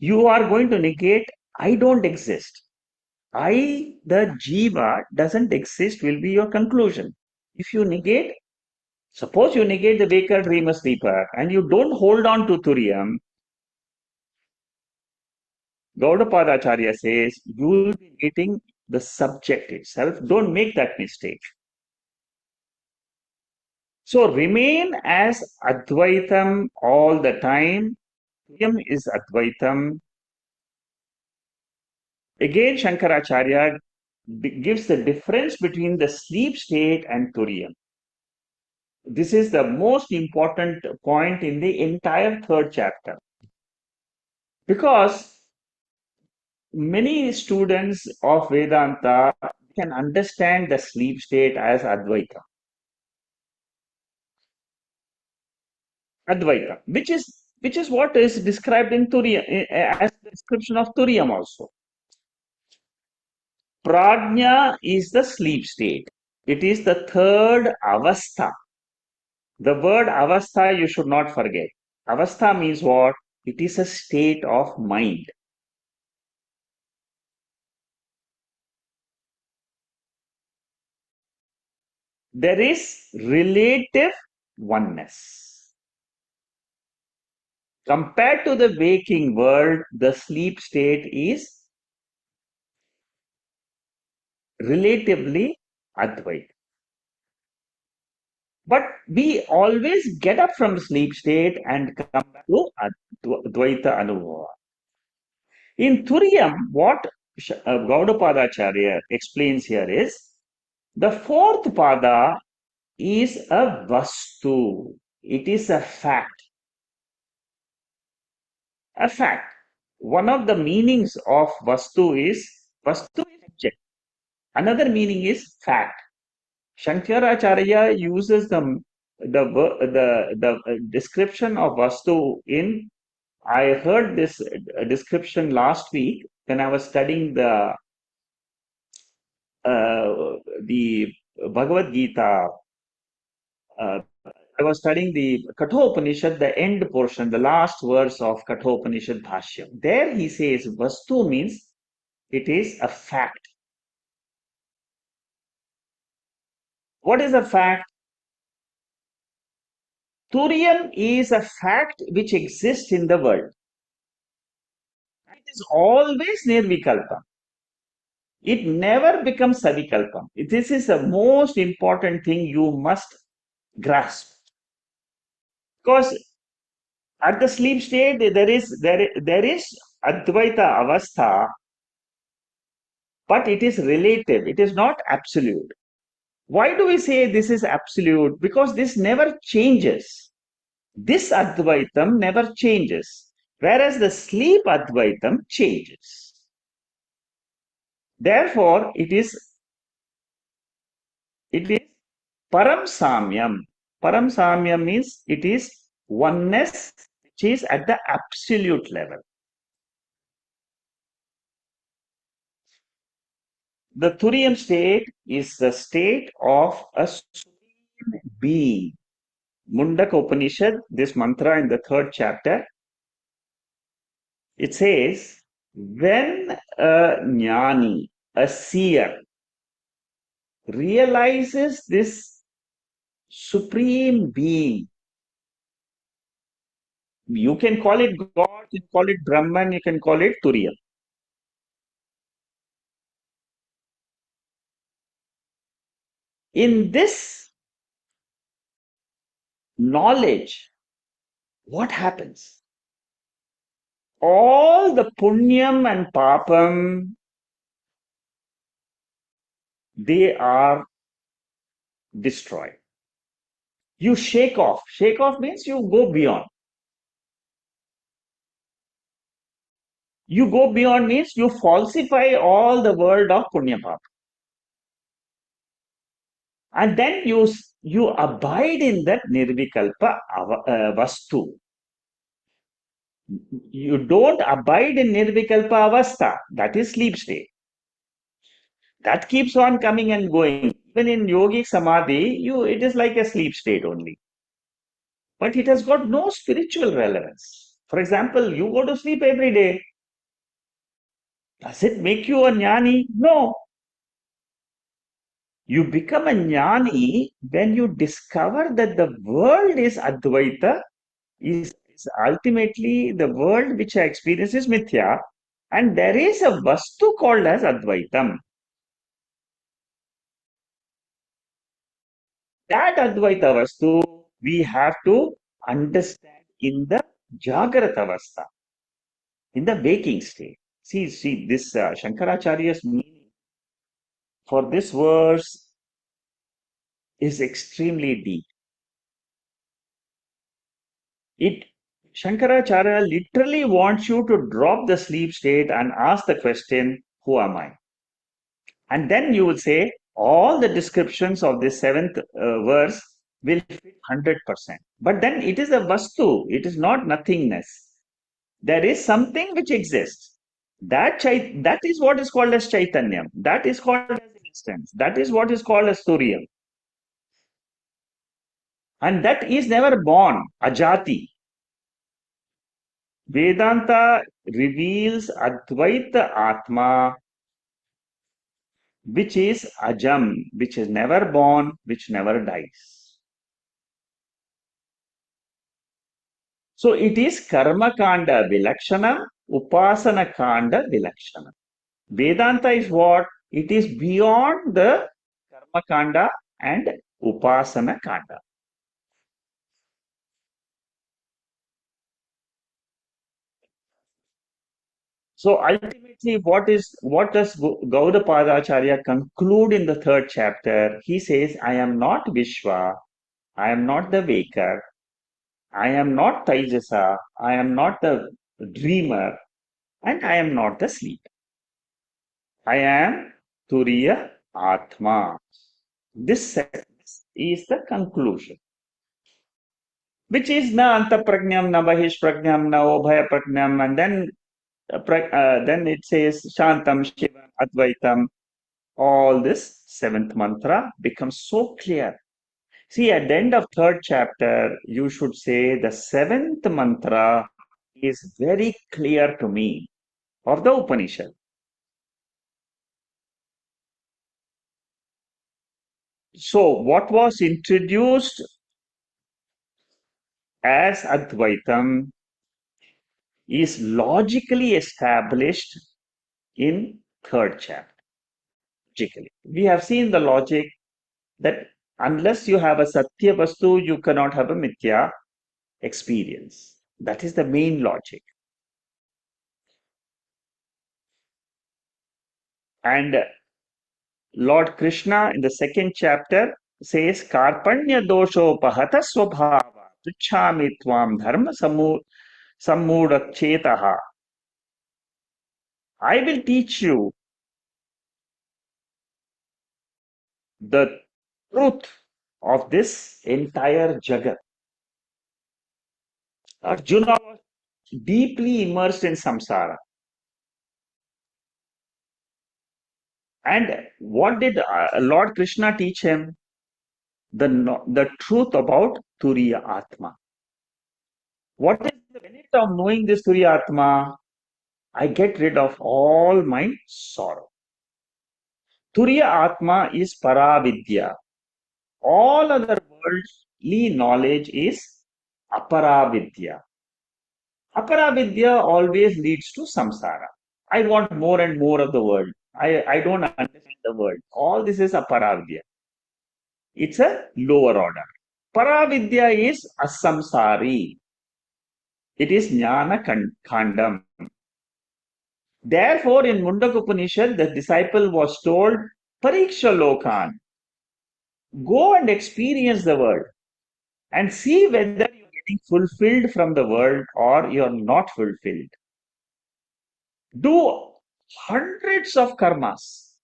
you are going to negate I don't exist. I, the Jiva, doesn't exist will be your conclusion. If you negate, suppose you negate the waker, dreamer, sleeper, and you don't hold on to Turiyam, Gaudapada Acharya says you will be negating the subject itself. Don't make that mistake. So remain as Advaitam all the time. Turiyam is Advaitam. Again, Shankaracharya gives the difference between the sleep state and Turiyam. This is the most important point in the entire third chapter. Because many students of Vedanta can understand the sleep state as Advaita. Advaita, which is what is described in Turiyam as the description of Turiyam also. Prajna is the sleep state. It is the third avastha. The word avastha you should not forget. Avastha means what? It is a state of mind. There is relative oneness. Compared to the waking world, the sleep state is relatively Advaita. But we always get up from the sleep state and come back to Advaita Anubhava. In Turiyam, what Gaudapada Acharya explains here is, the fourth pada is a vastu. It is a fact. A fact. One of the meanings of vastu is object. Another meaning is fact. Shankaracharya uses the the description of Vastu in, I heard this description last week when I was studying the Bhagavad Gita. Uh, I was studying the Kathopanishad, the end portion, the last verse of Kathopanishad Bhashyam. There he says Vastu means it is a fact. What is a fact? Turiyan is a fact which exists in the world. It is always nirvikalpa. It never becomes savikalpam. This is the most important thing you must grasp. Because at the sleep state, there is Advaita Avastha, but it is relative. It is not absolute. Why do we say this is absolute? Because this never changes. This Advaitam never changes, whereas the sleep Advaitam changes. Therefore, it is Param Samyam. Param Samyam means it is oneness which is at the absolute level. The Turiyam state is the state of a supreme being. Mundaka Upanishad, this mantra in the third chapter, it says, when a jnani, a seer, realizes this supreme being, you can call it God, you can call it Brahman, you can call it Turiya. In this knowledge, what happens? All the punyam and papam, they are destroyed. You shake off. Shake off means you go beyond. You go beyond means you falsify all the world of punya papa. And then you abide in that nirvikalpa vastu. You don't abide in nirvikalpa avastha. That is sleep state. That keeps on coming and going. Even in yogic samadhi, it is like a sleep state only. But it has got no spiritual relevance. For example, you go to sleep every day. Does it make you a jnani? No. You become a jnani when you discover that the world is Advaita, is ultimately the world which I experience is Mithya, and there is a Vastu called as Advaitam. That Advaita Vastu we have to understand in the Jagrata Avastha, in the waking state. See this Shankaracharya's meaning for this verse is extremely deep. It Shankaracharya literally wants you to drop the sleep state and ask the question, who am I? And then you will say, all the descriptions of this seventh verse will fit 100%. But then it is a vastu, it is not nothingness. There is something which exists. That is what is called as Chaitanyam. That is called as existence. That is what is called as Turiyam. And that is never born, Ajati. Vedanta reveals Advaita Atma, which is Ajam, which is never born, which never dies. So it is Karma Kanda Vilakshanam, Upasana Kanda Vilakshanam. Vedanta is what? It is beyond the Karma Kanda and Upasana Kanda. So ultimately, what does Gaudapadacharya conclude in the third chapter? He says, I am not Vishwa, I am not the waker, I am not Taijasa, I am not the dreamer, and I am not the sleeper. I am Turiya Atma. This sentence is the conclusion. which is na anta pragnam, na bahish pragnam, na obhaya pragnam, and then it says Shantam, Shivam, Advaitam. All this seventh mantra becomes so clear. See, at the end of third chapter, you should say the seventh mantra is very clear to me of the Upanishad. So, what was introduced as Advaitam is logically established in third chapter. Logically. We have seen the logic that unless you have a Satya Vastu, you cannot have a Mithya experience. That is the main logic. And Lord Krishna in the second chapter says, Karpanya dosho pahata swabhava tuchami tvam dharma sammudachetaha. I will teach you the truth of this entire Jagat. Arjuna was deeply immersed in samsara. And what did Lord Krishna teach him? The truth about Turiya Atma. What is the benefit of knowing this Turiya Atma? I get rid of all my sorrow. Turiya Atma is Paravidya. All other worldly knowledge is Aparavidya. Aparavidya always leads to samsara. I want more and more of the world. I don't understand the world. All this is Aparavidya. It's a lower order. Paravidya is asamsari. It is jnana khandam. Therefore, in Mundaka Upanishad, the disciple was told, Pariksha Lokan, go and experience the world and see whether you're getting fulfilled from the world or you're not fulfilled. Do hundreds of karmas,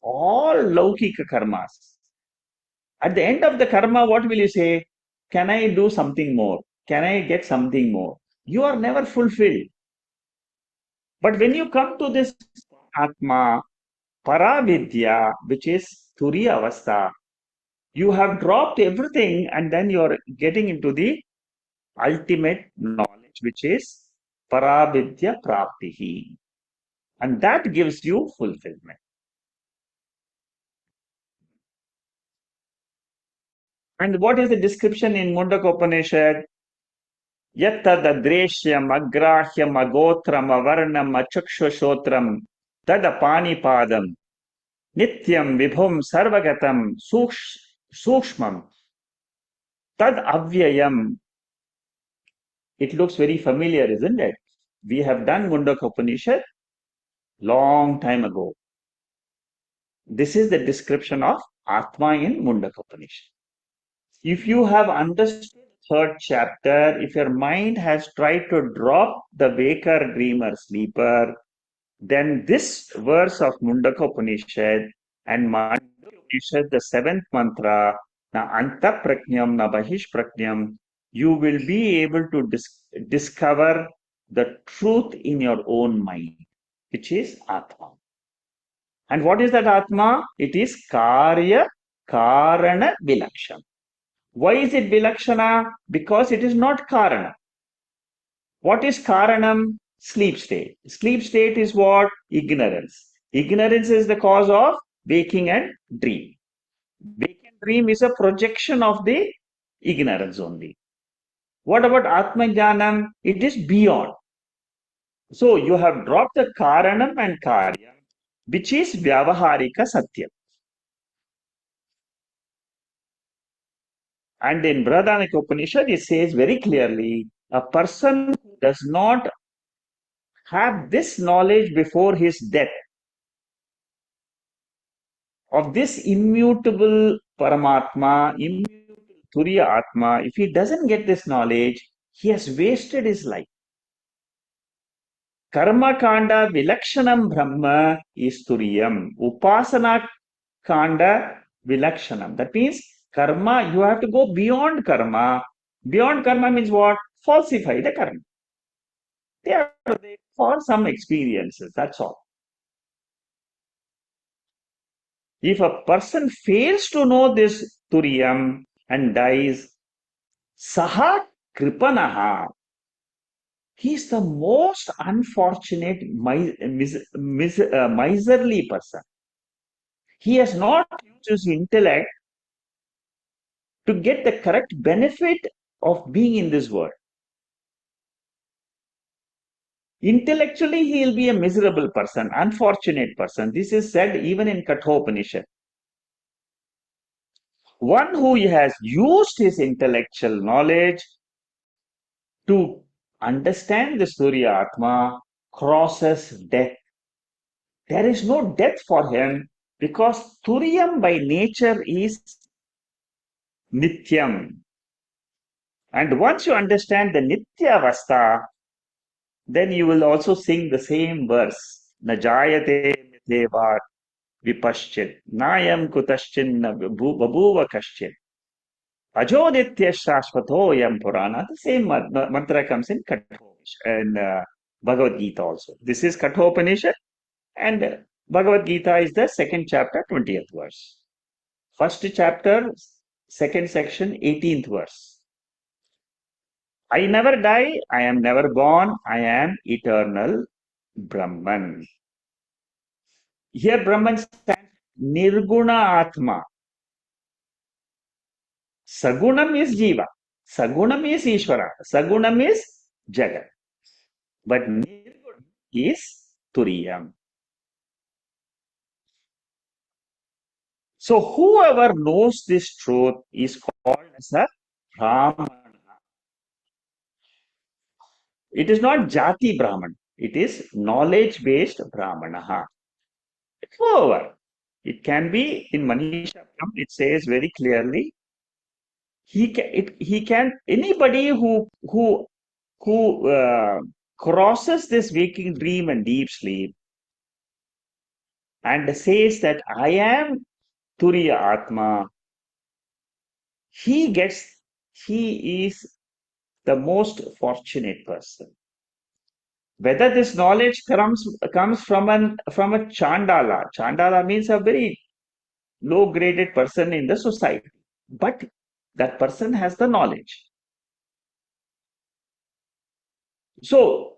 all laukika karmas. At the end of the karma, what will you say? Can I do something more? Can I get something more? You are never fulfilled. But when you come to this Atma, Paravidya, which is Turiya Avastha, you have dropped everything and then you're getting into the ultimate knowledge, which is Paravidya Praptihi. And that gives you fulfillment. And what is the description in Mundaka Upanishad? Yattadadreshyam agrahyam agotram avarnam achakshashotram tadapanipadam nityam vibhum sarvagatam sukshmam tad avyayam. It looks very familiar, isn't it? We have done Mundaka Upanishad long time ago. This is the description of Atma in Mundaka Upanishad. If you have understood the third chapter, if your mind has tried to drop the waker, dreamer, sleeper, then this verse of Mundaka Upanishad and Mandukya Upanishad, the seventh mantra, na anta prajnam, na bahish prajnam, you will be able to discover the truth in your own mind, which is Atma. And what is that Atma? It is Karya Karana Vilakshana. Why is it Vilakshana? Because it is not Karana. What is Karanam? Sleep state. Sleep state is what? Ignorance. Ignorance is the cause of waking and dream. Wake and dream is a projection of the ignorance only. What about Atma Jnanam? It is beyond. So you have dropped the Karanam and Karya, which is Vyavaharika Satyam. And in Brihadaranyaka Upanishad, it says very clearly, a person who does not have this knowledge before his death of this immutable Paramatma, immutable Turiya Atma, if he doesn't get this knowledge, he has wasted his life. Karma Kanda Vilakshanam Brahma is Turiyam. Upasana Kanda Vilakshanam. That means karma, you have to go beyond karma Beyond karma means what? Falsify the karma. They are there for some experiences, that's all. If a person fails to know this turiyam and dies, saha kripanaha, he is the most unfortunate miserly person. He has not used his intellect to get the correct benefit of being in this world. Intellectually, he will be a miserable person, unfortunate person. This is said even in Kathopanishad. One who has used his intellectual knowledge to understand the Surya Atma crosses death. There is no death for him because Turiyam by nature is Nityam. And once you understand the Nitya Avastha, then you will also sing the same verse. Najayate Deva Vipaschit. Nayam Kutaschin Babuva Kaschit. Ajoditya Shashvatoyam Purana. The same mantra comes in Bhagavad Gita also. This is Kathopanishad and Bhagavad Gita is the second chapter, 20th verse. First chapter, second section, 18th verse. I never die, I am never born, I am eternal Brahman. Here Brahman stands Nirguna Atma. Sagunam is Jiva. Sagunam is Ishvara. Sagunam is Jagat. But Nirgunam is Turiyam. So whoever knows this truth is called as a Brahmana. It is not Jati Brahman. It is knowledge-based Brahmana. However, it can be in Manisha, it says very clearly, he can anybody who crosses this waking dream and deep sleep and says that I am Turiya Atma, he is the most fortunate person. Whether this knowledge comes from a Chandala. Chandala means a very low graded person in the society. But that person has the knowledge. So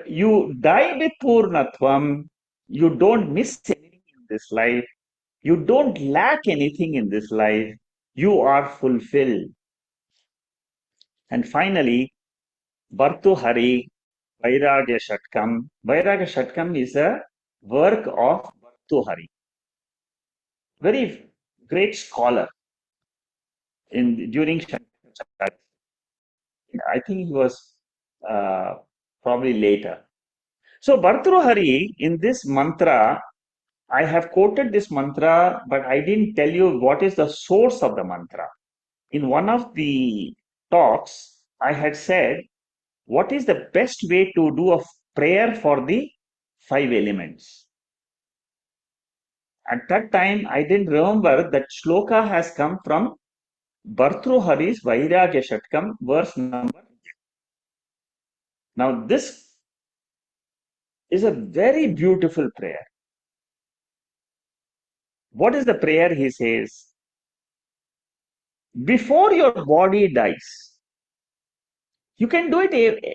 you die with Purnatvam, you don't miss anything in this life, you don't lack anything in this life, you are fulfilled. And finally, Bhartuhari Vairagya Shatkam. Vairagya Shatkam is a work of Bhartuhari. Very great scholar during Shankaracharya. I think he was probably later. So Bhartruhari in this mantra, I have quoted this mantra, but I didn't tell you what is the source of the mantra. In one of the talks, I had said, what is the best way to do a prayer for the five elements? At that time, I didn't remember that shloka has come from Bhartruhari's Vairagya Shatkam, verse number. Now, this is a very beautiful prayer. What is the prayer he says? Before your body dies, you can do it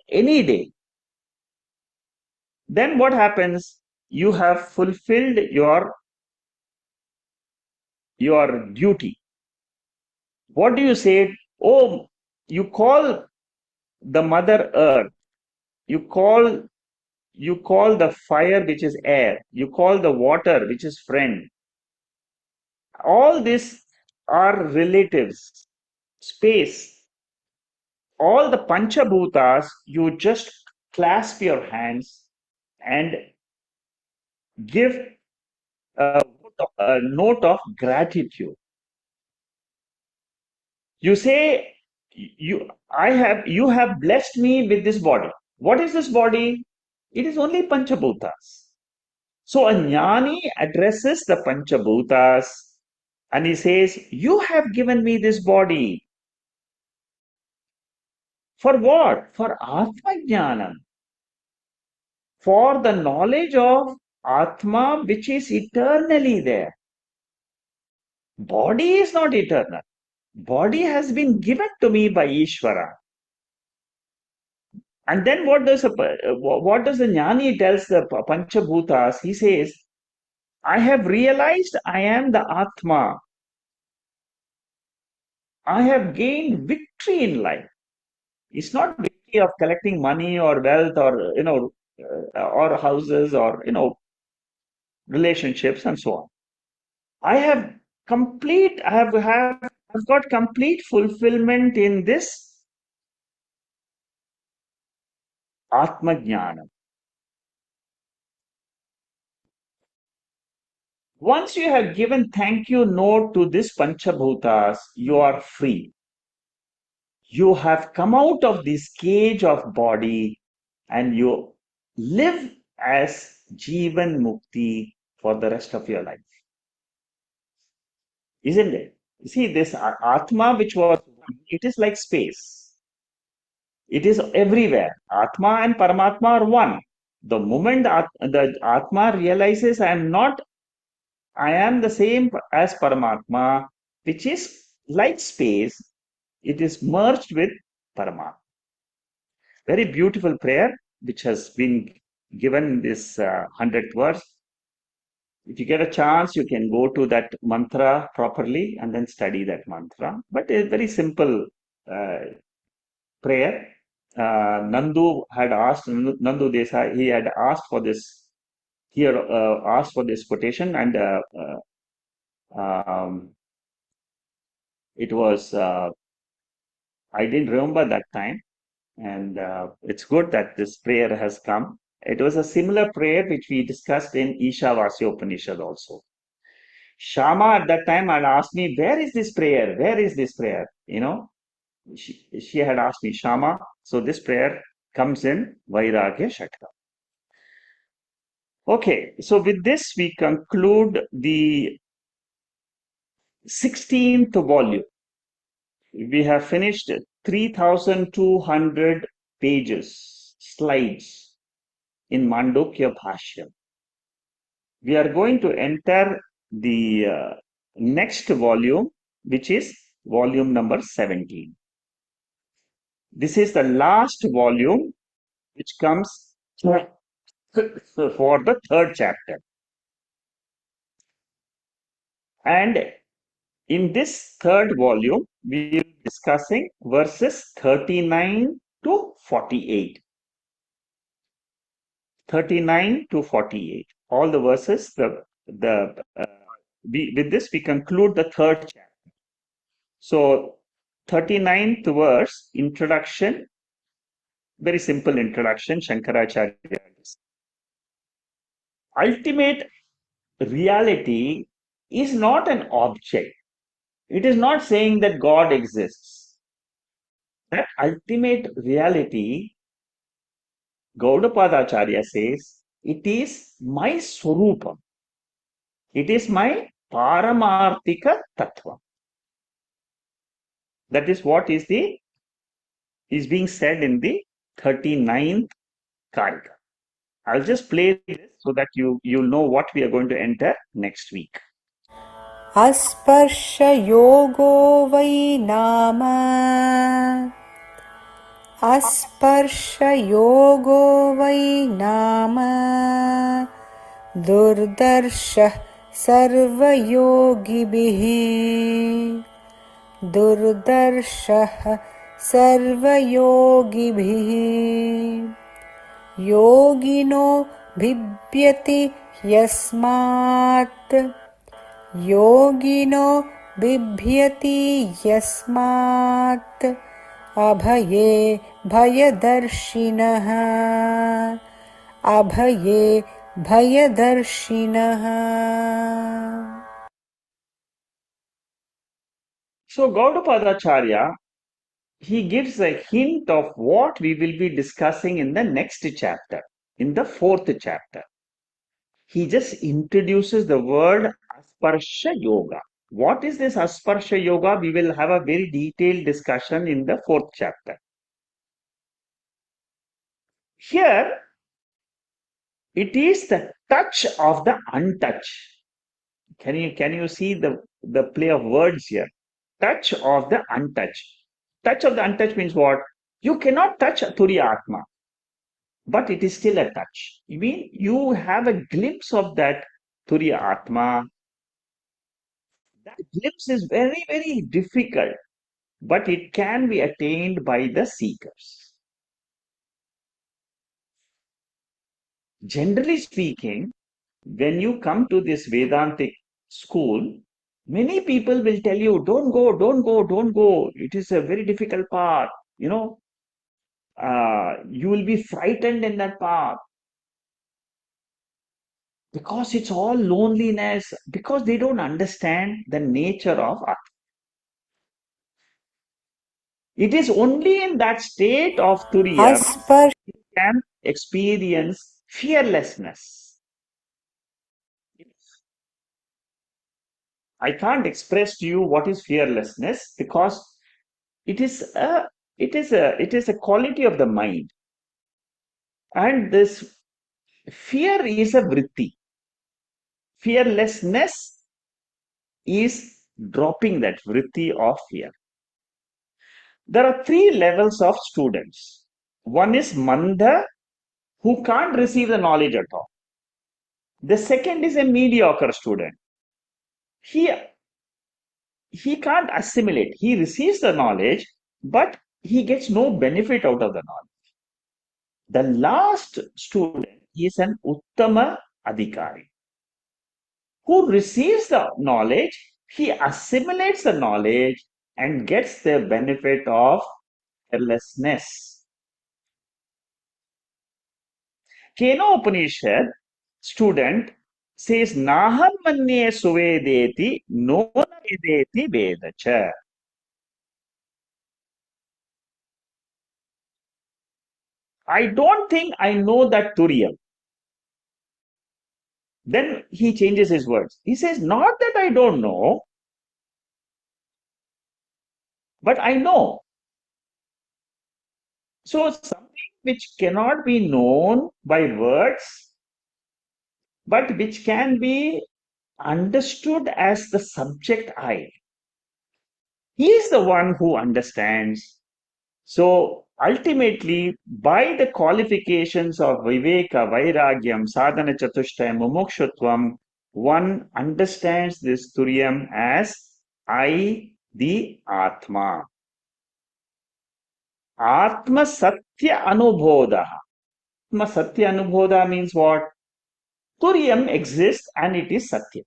any day. Then what happens? You have fulfilled your duty. What do you say? Oh, you call the mother earth. You call the fire, which is air. You call the water, which is friend. All these are relatives. Space. All the panchabhutas, you just clasp your hands and give a note of gratitude. You say, you have blessed me with this body. What is this body? It is only panchabhutas. So a jnani addresses the panchabhutas and he says, you have given me this body. For what? For Atma Jnanam. For the knowledge of Atma, which is eternally there. Body is not eternal. Body has been given to me by Ishvara. And then what does the jnani tells the Panchabhutas? He says, I have realized I am the Atma. I have gained victory in life. It's not victory of collecting money or wealth or or houses or relationships and so on. I have I've got complete fulfillment in this Atma Jnana. Once you have given thank you note to this Panchabhutas, you are free. You have come out of this cage of body and you live as Jivan Mukti for the rest of your life. Isn't it? See, this Atma, which was, it is like space. It is everywhere. Atma and Paramatma are one. The moment the Atma realizes I am the same as Paramatma, which is like space, it is merged with Paramatma. Very beautiful prayer, which has been given in this 100th verse. If you get a chance, you can go to that mantra properly and then study that mantra. But it's very simple uh, prayer. Nandu Desai, he had asked for this, asked for this quotation, and um, it was, I didn't remember that time. And it's good that this prayer has come. It was a similar prayer which we discussed in Ishavasya Upanishad also. Shama at that time had asked me, where is this prayer? Where is this prayer? She had asked me, Shama. So this prayer comes in Vairagya Shatka. Okay, so with this we conclude the 16th volume. We have finished 3,200 pages, slides in Mandukya Bashyam. We are going to enter the next volume, which is volume number 17. This is the last volume which comes for the third chapter. And in this third volume, we will be discussing verses 39 to 48. 39 to 48. All the verses, with this we conclude the third chapter. So 39th verse, introduction, very simple introduction, Shankaracharya. Ultimate reality is not an object. It is not saying that God exists. That ultimate reality, Gaudapadacharya says, it is my Swarupam. It is my Paramartika Tattva. That is what is being said in the 39th Karika. I'll just play this so that you'll know what we are going to enter next week. अस्पर्शयोगो वै नाम अस्पर्शयोगो वै नाम दुर्दर्शः सर्वयोगिभिः दुर्दर्शः सर्वयोगिभिः योगिनो बिभ्यति यस्मात् योगिनो बिभ्यति यस्मात् अभये भयदर्शिनः अभये भयदर्शिनः. So Gaudapadacharya, he gives a hint of what we will be discussing in the next chapter, in the fourth chapter. He just introduces the word Asparsha Yoga. What is this Asparsha Yoga? We will have a very detailed discussion in the fourth chapter. Here, it is the touch of the untouched. Can you see the play of words here? Touch of the untouched. Touch of the untouched means what? You cannot touch Turiya Atma, but it is still a touch. You mean you have a glimpse of that Turiya Atma. That glimpse is very, very difficult, but it can be attained by the seekers. Generally speaking, when you come to this Vedantic school, many people will tell you, don't go, don't go, don't go. It is a very difficult path. You will be frightened in that path because it's all loneliness, because they don't understand the nature of art. It is only in that state of Turiyam Asparsh you can experience fearlessness. I can't express to you what is fearlessness because it is a it is a quality of the mind, and this fear is a vritti. Fearlessness is dropping that vritti of fear. There are three levels of students. One is Mandha, who can't receive the knowledge at all. The second is a mediocre student. He he can't assimilate. He receives the knowledge, but he gets no benefit out of the knowledge. The last student is an Uttama Adhikari who receives the knowledge, he assimilates the knowledge and gets the benefit of carelessness. Keno Upanishad student says, Naham manye suvedeti, no vedeti vedacha. I don't think I know that Turiyam. Then he changes his words. He says, not that I don't know, but I know. So something which cannot be known by words, but which can be understood as the subject I. He is the one who understands. So ultimately, by the qualifications of Viveka, Vairagyam, Sadhana Chatushtaya, Mumukshutvam, one understands this Turiyam as I, the Atma. Atma Satya Anubodha. Atma Satya Anubodha means what? Turiyam exists and it is Satya.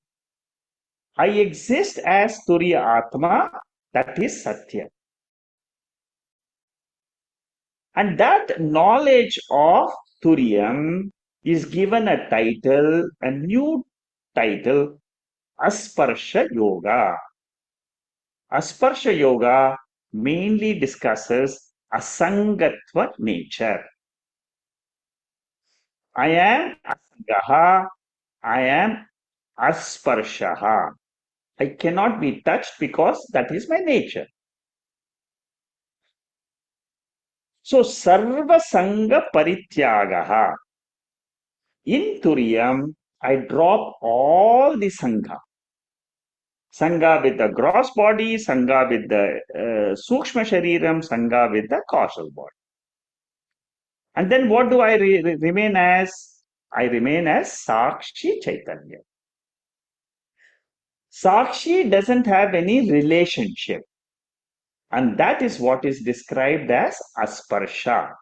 I exist as Turiya Atma, that is Satya. And that knowledge of Turiyam is given a title, a new title, Asparsha Yoga. Asparsha Yoga mainly discusses Asangatva nature. I am Asangaha, I am Asparshaha. I cannot be touched because that is my nature. So, Sarva Sanga Parityagaha. In Turiyam, I drop all the Sangha. Sangha with the gross body, Sangha with the Sukshma Shariram, Sangha with the causal body. And then what do I remain as? I remain as Sakshi Chaitanya. Sakshi doesn't have any relationship. And that is what is described as Asparsha.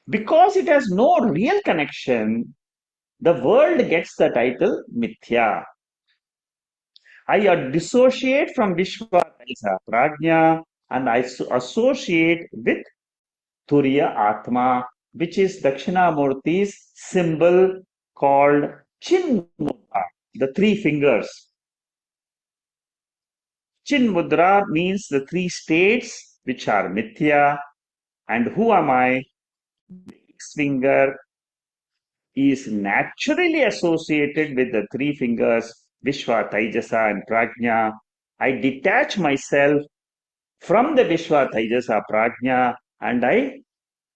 Because it has no real connection, the world gets the title Mithya. I dissociate from Vishwa Prajna and I associate with Turiya Atma, which is Dakshinamurti's symbol called Chin Mudra, the three fingers. Chin Mudra means the three states which are Mithya. And who am I? The X finger is naturally associated with the three fingers, Vishwa, Taijasa, and Prajna. I detach myself from the Vishwa, Taijasa, Prajna, and I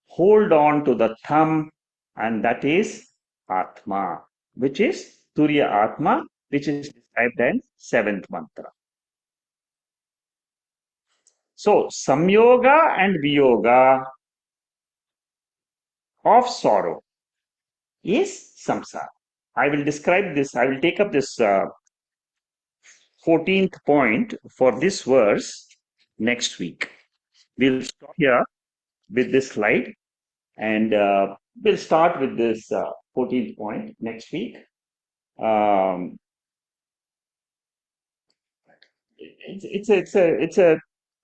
hold on to the thumb, and that is Atma, which is Turiya Atma, which is described in seventh mantra. So, Samyoga and Viyoga of sorrow is samsara. I will describe this, I will take up this 14th point for this verse next week. We'll stop here with this slide and we'll start with this 14th point next week. Um,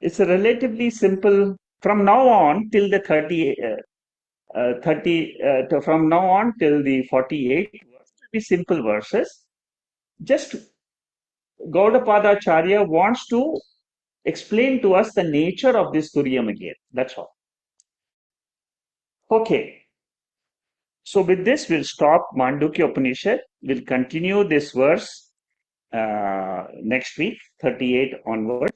it's a relatively simple from now on till the 30 from now on till the 48 will be simple verses. Just Gaudapadacharya wants to explain to us the nature of this Turiyam again. That's all. Okay. So with this, we'll stop Mandukya Upanishad. We'll continue this verse next week, 38 onwards.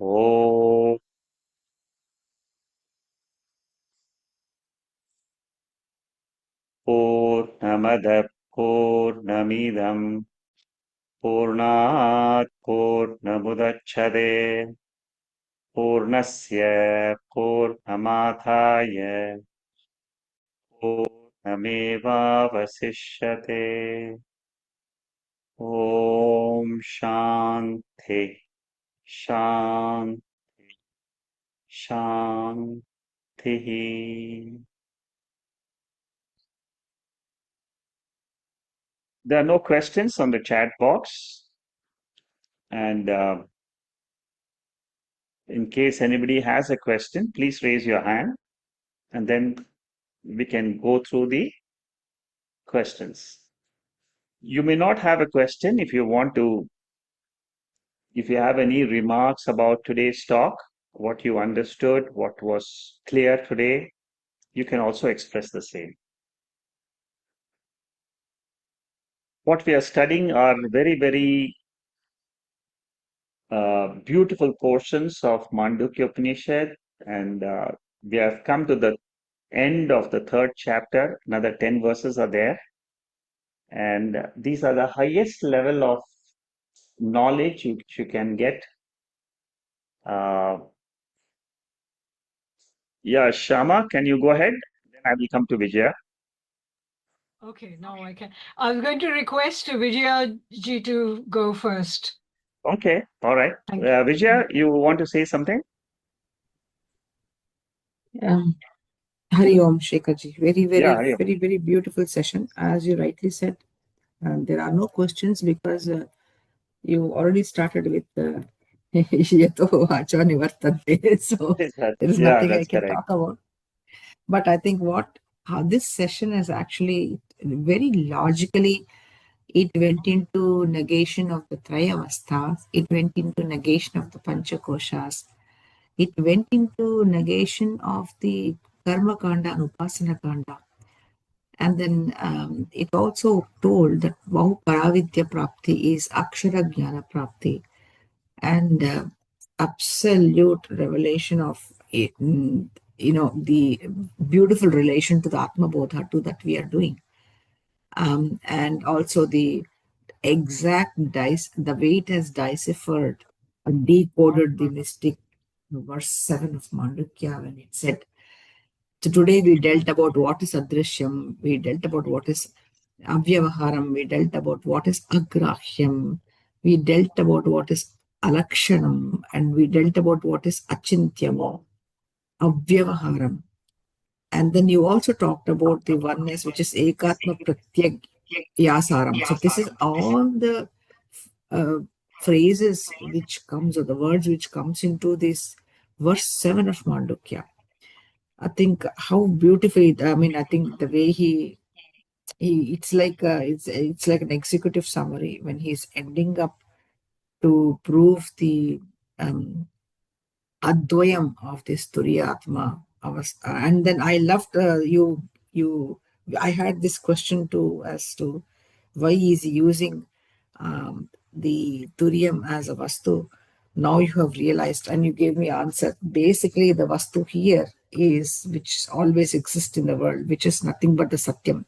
Oh, Purnamada Purnamidam Purnat Purnamudachade Purnasya Purnamadhaya Purnamevavasishyate. Om Shanti Shanti Shanti. There are no questions on the chat box, and in case anybody has a question, please raise your hand, and then we can go through the questions. You may not have a question if you want to, if you have any remarks about today's talk, what you understood, what was clear today, you can also express the same. What we are studying are very, very beautiful portions of Mandukya Upanishad, and we have come to the end of the third chapter. Another 10 verses are there, and these are the highest level of knowledge which you can get. Yeah, Shama, can you go ahead? Then I will come to Vijaya. Okay, now I can. I was going to request Vijaya ji to go first. Okay, all right. Thank you. Vijaya, you want to say something? Hari Om Shekharji. Very, very, Yeah, yeah. very, very beautiful session. As you rightly said, there are no questions because you already started with Yato Vacha Nivartante. So there is Yeah, nothing I that's can correct. talk about. But I think how this session is actually very logically, it went into negation of the Trayavasthas, it went into negation of the Panchakoshas, it went into negation of the Karma Kanda and Upasana Kanda. And then it also told that Vahu Paravidya Prapti is Akshara Jnana Prapti, and absolute revelation of the beautiful relation to the Atma Bodha too that we are doing. And also the exact the way it has deciphered and decoded the mystic verse 7 of Mandukya when it said, so today we dealt about what is Adrishyam, we dealt about what is Avyavaharam, we dealt about what is Agrahyam, we dealt about what is Alakshanam, and we dealt about what is Achintyam, Avyavaharam. And then you also talked about the oneness, which is Ekatma Pratyag Yasaram. So this is all the phrases which comes, or the words which comes into this verse 7 of Mandukya. I think how beautifully, I mean, I think the way he it's like it's like an executive summary when he's ending up to prove the advayam of this Turiyatma. And then I loved I had this question too as to why is he using the Turiyam as a Vastu. Now you have realized, and you gave me answer. Basically, the vastu here is which always exists in the world, which is nothing but the satyam.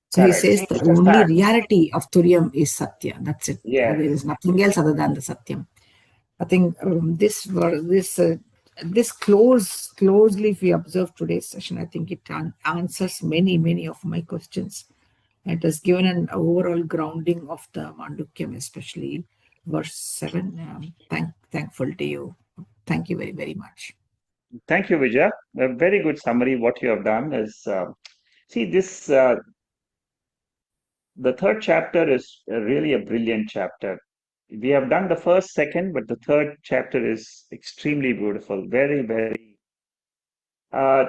So he Correct. says the It's a only fact. reality of Turiam is Satya. That's it. There Yes. is nothing else other than the Satyam. I think this closely, if we observe today's session, I think it answers many of my questions. It has given an overall grounding of the Mandukyam, especially verse 7. Thankful to you. Thank you very much. Thank you, Vijay. A very good summary. What you have done is, see, this the third chapter is really a brilliant chapter. We have done the first, second, but the third chapter is extremely beautiful. Very. I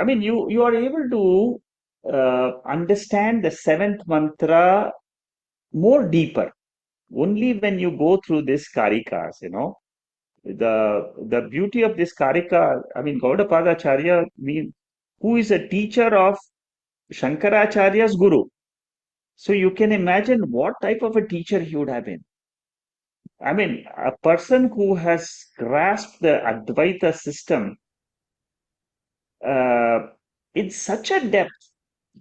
mean, you are able to understand the seventh mantra more deeper only when you go through this karikas. The beauty of this karika. I mean, Gaudapadacharya, who is a teacher of Shankaracharya's guru. So you can imagine what type of a teacher he would have been. I mean, a person who has grasped the Advaita system uh, in such a depth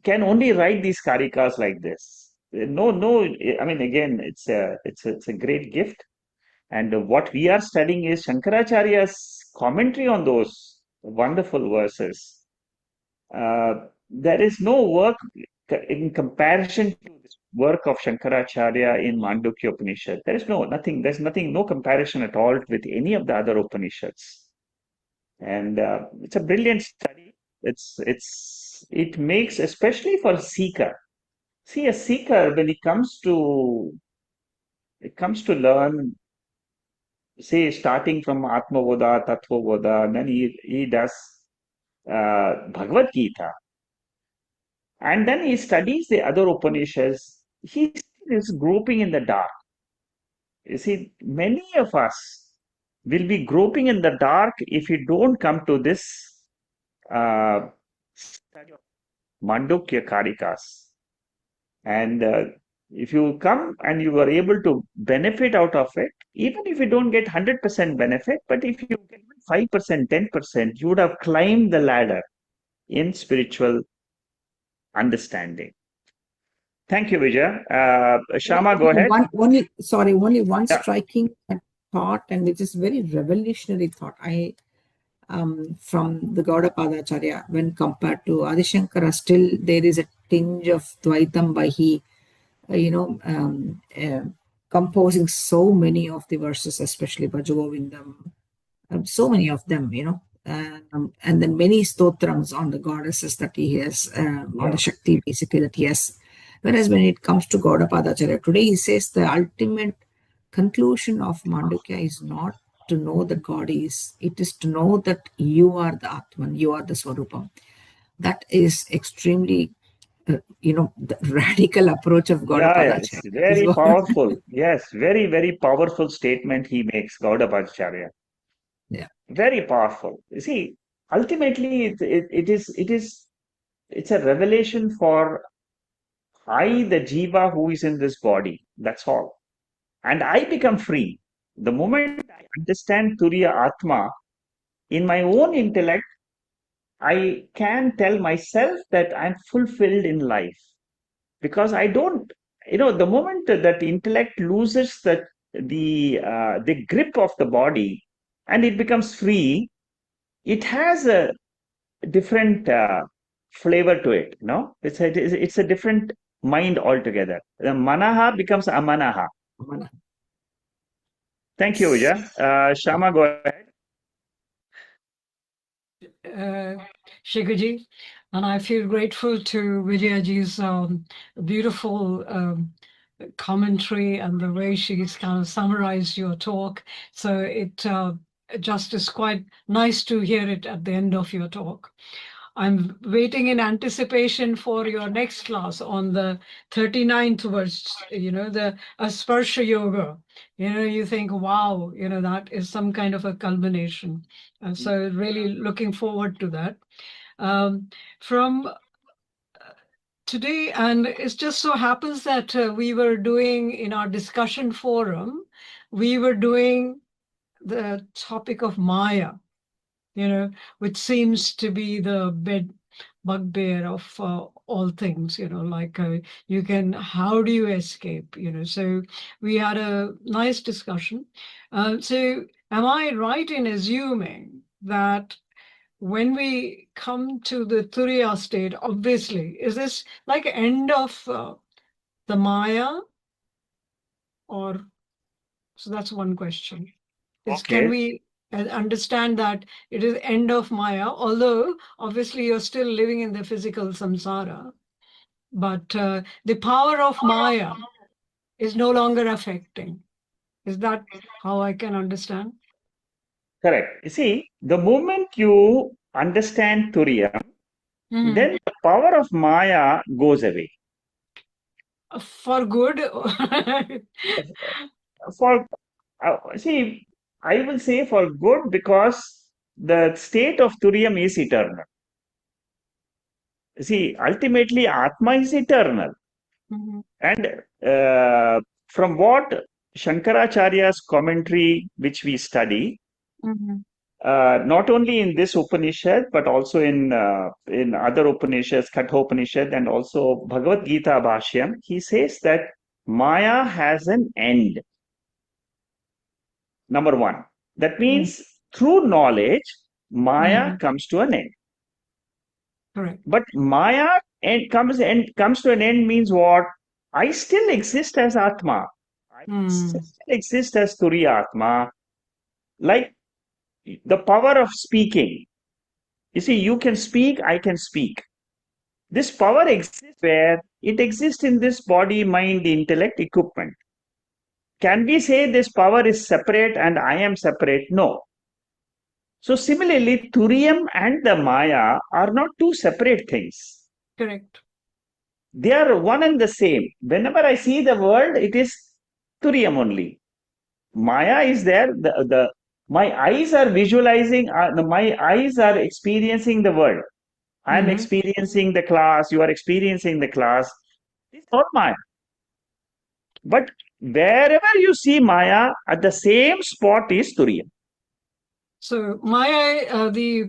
can only write these karikas like this. No. I mean, again, it's a great gift. And what we are studying is Shankaracharya's commentary on those wonderful verses. There is no work in comparison to this work of Shankaracharya in Mandukya Upanishad. There's nothing, no comparison at all with any of the other Upanishads. And it's a brilliant study. It makes, especially for a seeker. See, a seeker, when it comes to learn, say, starting from Atmavoda, Tattvavoda, and then he does Bhagavad Gita, and then he studies the other Upanishads. He is groping in the dark. You see, many of us will be groping in the dark if we don't come to this study of Mandukya Karikas. And if you come and you are able to benefit out of it, even if you don't get 100% benefit, but if you get 5%, 10%, you would have climbed the ladder in spiritual understanding. Thank you, Vijay. Shama, go ahead. Only one Yeah, striking thought, and which is very revolutionary thought. From the Gaudapadacharya, when compared to Adishankara, still there is a tinge of Dvaitam by he, composing so many of the verses, especially Bhajagovindam, so many of them, and then many stotrams on the goddesses that he has, on the yeah, Shakti basically that he has. Whereas when it comes to Gaudapadacharya, today he says the ultimate conclusion of Mandukya is not to know the God is, it is to know that you are the Atman, you are the Swarupam. That is extremely, the radical approach of yeah. Gaudapadacharya. It's That is very what, powerful. Yes, very powerful statement he makes, Gaudabacharya. yeah. Very powerful. You see, ultimately, it's a revelation for I, the jiva who is in this body. That's all. And I become free. The moment I understand Turiya Atma, in my own intellect, I can tell myself that I'm fulfilled in life. Because I don't, the moment that intellect loses the grip of the body and it becomes free, it has a different flavor to it. No, it's a different mind altogether. The manaha becomes amanaha. Thank you, Vijay. Shama, go ahead. Shikaji, and I feel grateful to Vijayaji's beautiful commentary and the way she's kind of summarized your talk. So it just is quite nice to hear it at the end of your talk. I'm waiting in anticipation for your next class on the 39th verse, the Asparsha Yoga. You think, wow, that is some kind of a culmination. And so really looking forward to that. From today, and it just so happens that we were doing in our discussion forum, we were doing the topic of Maya, which seems to be the bugbear of all things, like how do you escape, so we had a nice discussion. So am I right in assuming that when we come to the Turiya state, obviously, is this like end of the Maya, or so that's one question. Can Okay, we understand that it is end of Maya, although obviously you're still living in the physical samsara, but the power of Maya is no longer affecting. Is that how I can understand? correct. You see, the moment you understand Turiya, Mhm. then the power of Maya goes away. For good? For see, I will say for good because the state of Turiyam is eternal. See, ultimately, Atma is eternal. Mhm. And from what Shankaracharya's commentary, which we study, Mhm. not only in this Upanishad, but also in other Upanishads, Kathopanishad, and also Bhagavad Gita Bashyam, he says that Maya has an end. Number one. That Mhm. means through knowledge, Maya Mhm. comes to an end. Correct. But Maya comes to an end means what? I still exist as Atma. I still Mm. exist as Turiya Atma. Like the power of speaking. You see, you can speak, I can speak. This power exists where it exists in this body, mind, intellect, equipment. Can we say this power is separate and I am separate? No. So similarly, Turiyam and the Maya are not two separate things. Correct. They are one and the same. Whenever I see the world, it is Turiyam only. Maya is there. My eyes are visualizing, my eyes are experiencing the world. I am Mhm. experiencing the class, you are experiencing the class. It's all Maya. But wherever you see Maya, at the same spot is Turiyam. So Maya, the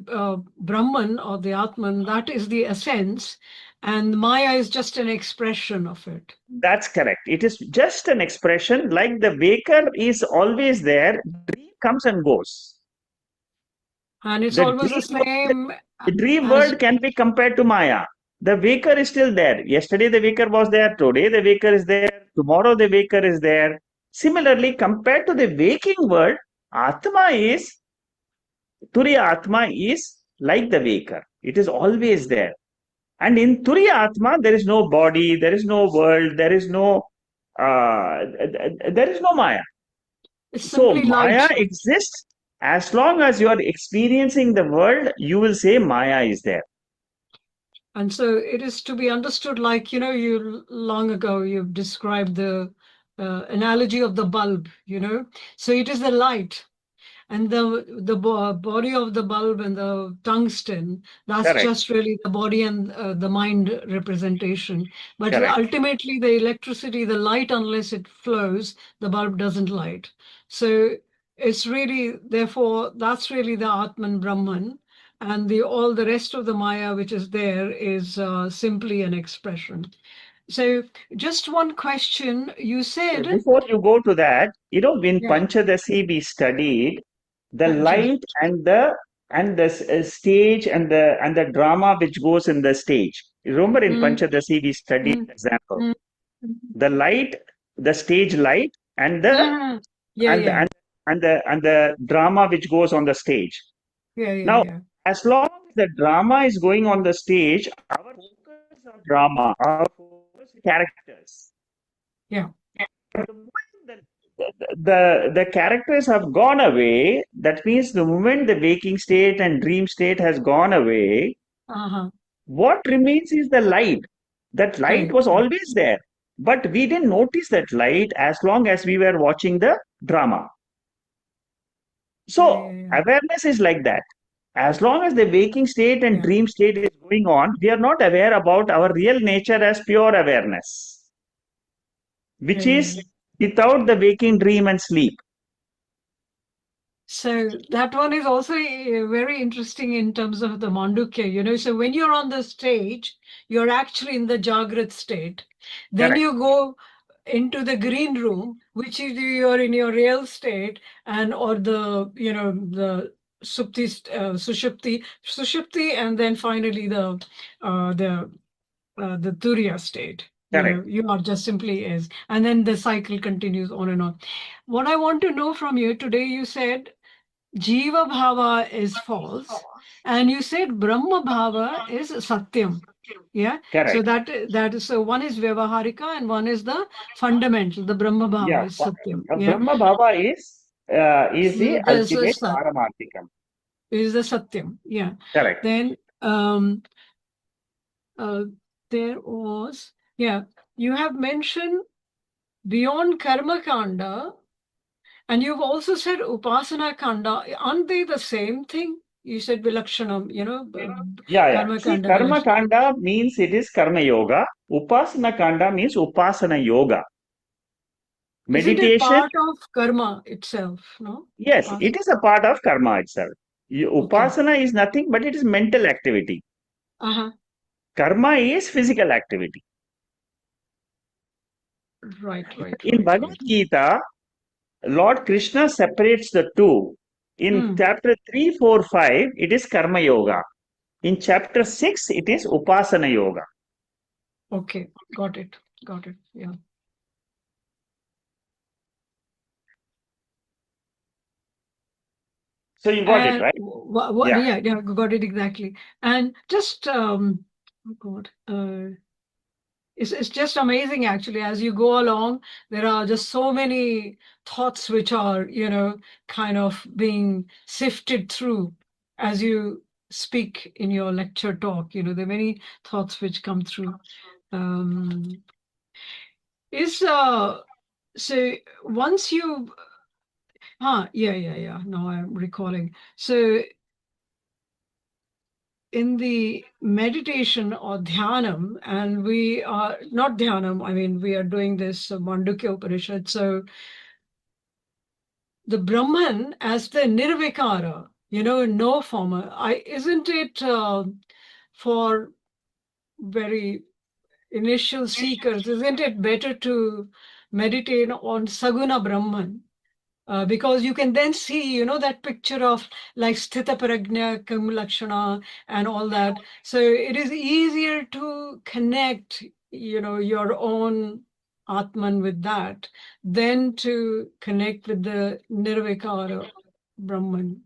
Brahman or the Atman, that is the essence, and Maya is just an expression of it. That's correct. It is just an expression like the waker is always there, dream comes and goes. And it's The always the same dream as, world can be compared to Maya. The waker is still there. Yesterday the waker was there. Today the waker is there. Tomorrow the waker is there. Similarly, compared to the waking world, Atma is, Turiya Atma is like the waker. It is always there. And in Turiya Atma, there is no body, there is no world, there is no Maya. it's So simply Maya light. exists as long as you are experiencing the world, you will say Maya is there. And so it is to be understood like, you long ago you've described the analogy of the bulb, So it is the light. And the body of the bulb and the tungsten, that's Correct, just really the body and the mind representation. But correct. ultimately, the electricity, the light, unless it flows, the bulb doesn't light. So it's really, therefore, that's really the Atman Brahman. And all the rest of the Maya, which is there, is simply an expression. So just one question. You said, Before you go to that, in yeah, Panchadasi we studied the just, light and the stage and the drama which goes in the stage. Remember in mm, Panchadasi we studied mm, example. mm, The light, the stage light, and the mm. Yeah, and the, yeah, and the drama which goes on the stage. yeah, yeah, Now, yeah, as long as the drama is going on the stage, our focus is on drama, our focus is characters. yeah. But the moment the characters have gone away, that means the moment the waking state and dream state has gone away, Uh-huh. what remains is the light. That light Correct. was always there, but we didn't notice that light as long as we were watching the drama. Yeah, So yeah, yeah. awareness is like that. As long as the waking state and Yeah, dream state is going on, we are not aware about our real nature as pure awareness, yeah, which yeah, is yeah. without the waking dream and sleep. So that one is also very interesting in terms of the Mandukya, So when you're on the stage, you're actually in the Jagrat state. Then Correct. you go into the green room, which is you're in your real state, and or the Sushupti, and then finally uh, the the Turiya state. Correct. You are just simply is, and then the cycle continues on and on. What I want to know from you today, you said Jiva Bhava is false, and you said Brahma Bhava is Satyam. Yeah. So Correct. that is, so one is Vyavaharika and one is the fundamental. The Brahma Bhava Yeah. is Satyam. Yeah. Brahma Bhava is the ultimate The Paramarthikam. is the Satyam. Yeah. Correct. Then uh, there was, yeah, you have mentioned beyond Karma Kanda, and you've also said Upasana Kanda. Aren't they the same thing? You said Vilakshanam, Yeah. Karma See, Kanda, Karma Vilakshanam. Kanda means it is Karma Yoga. Upasana Kanda means Upasana Yoga. Isn't it Meditation. part of karma itself? No? Yes, it is a part of karma itself. Okay. Upasana is nothing but it is mental activity. Uh-huh. Karma is physical activity. In Bhagavad Right. Gita, Lord Krishna separates the two. In chapter 3, 4, 5, it is Karma Yoga. In chapter 6, it is Upasana Yoga. Okay. Got it. Yeah. So you got it, And right? what, Yeah. yeah, got it exactly. And just, oh God, it's just amazing actually. As you go along, there are just so many thoughts which are, kind of being sifted through as you speak in your lecture talk. There are many thoughts which come through. Um, is So once you yeah. Now I'm recalling. So in the meditation or dhyanam, and we are not dhyanam, I mean, we are doing this Mandukya Upanishad. So the Brahman as the nirvikara, no former, isn't it for very initial seekers, isn't it better to meditate on Saguna Brahman? Because you can then see, that picture of like Sthita Prajna, Kam Lakshana, and all that. So it is easier to connect, your own Atman with that than to connect with the Nirvikara Brahman.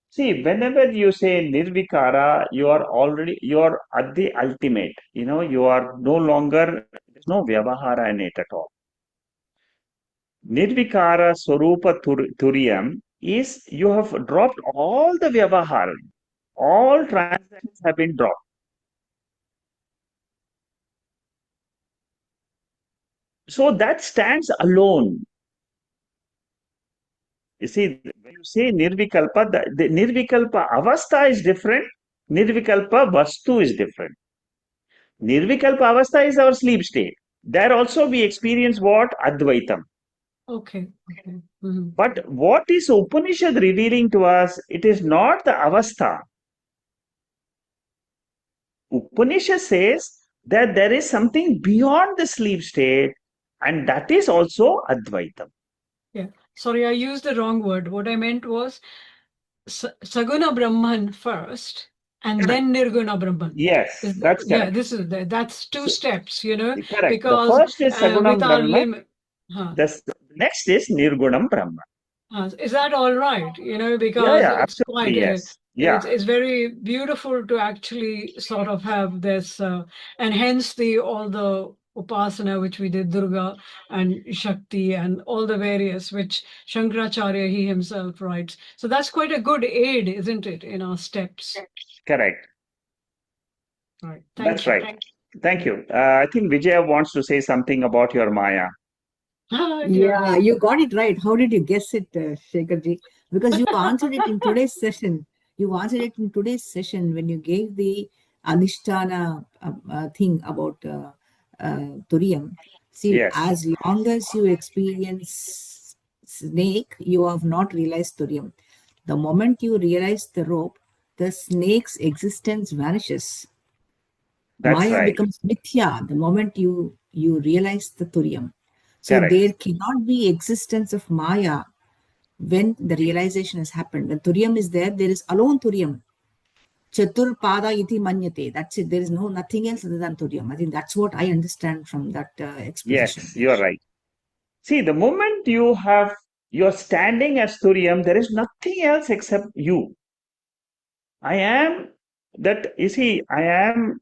See, whenever you say Nirvikara, you are at the ultimate. You are no longer, there's no Vyavahara in it at all. Nirvikara Swarupa Turiyam is you have dropped all the Vyavahara. All transactions have been dropped. So that stands alone. You see, when you say Nirvikalpa, the Nirvikalpa Avastha is different. Nirvikalpa Vastu is different. Nirvikalpa Avastha is our sleep state. There also we experience what? Advaitam. Okay. Mhm. But what is Upanishad revealing to us? It is not the Avastha. Upanishad says that there is something beyond the sleep state, and that is also Advaitam. Yeah. Sorry, I used the wrong word. What I meant was Saguna Brahman first, and then Nirguna Brahman. Yes, that's Yeah, correct. that's two So, steps, correct. The because first is with Sagunam our Brahman. limit. Huh. The next is Nirgunam Brahman. Is that all right? Because Yeah, it's quite absolutely, yes. Yeah, it's very beautiful to actually sort of have this, and hence all the upasana which we did, Durga and Shakti and all the various which Shankaracharya he himself writes. So that's quite a good aid, isn't it, in our steps? correct. Right. That's Thank you. right. Thank you. I think Vijaya wants to say something about your Maya. Yeah, you got it right. How did you guess it, Shekharji? Because you answered it in today's session. You answered it in today's session when you gave the Anishtana thing about Turiyam. See, Yes, as long as you experience snake, you have not realized Turyam. The moment you realize the rope, the snake's existence vanishes. That's Maya right. becomes mithya the moment you realize the Turyam. So Correct. there cannot be existence of Maya when the realization has happened. When Turyam is there, there is alone Turyam. Chatur pada iti manyate. That's it. There is nothing else other than Turyam. I think that's what I understand from that exposition. Yes, you are right. See, the moment you're standing as Turiam, there is nothing else except you. I am that, you see, I am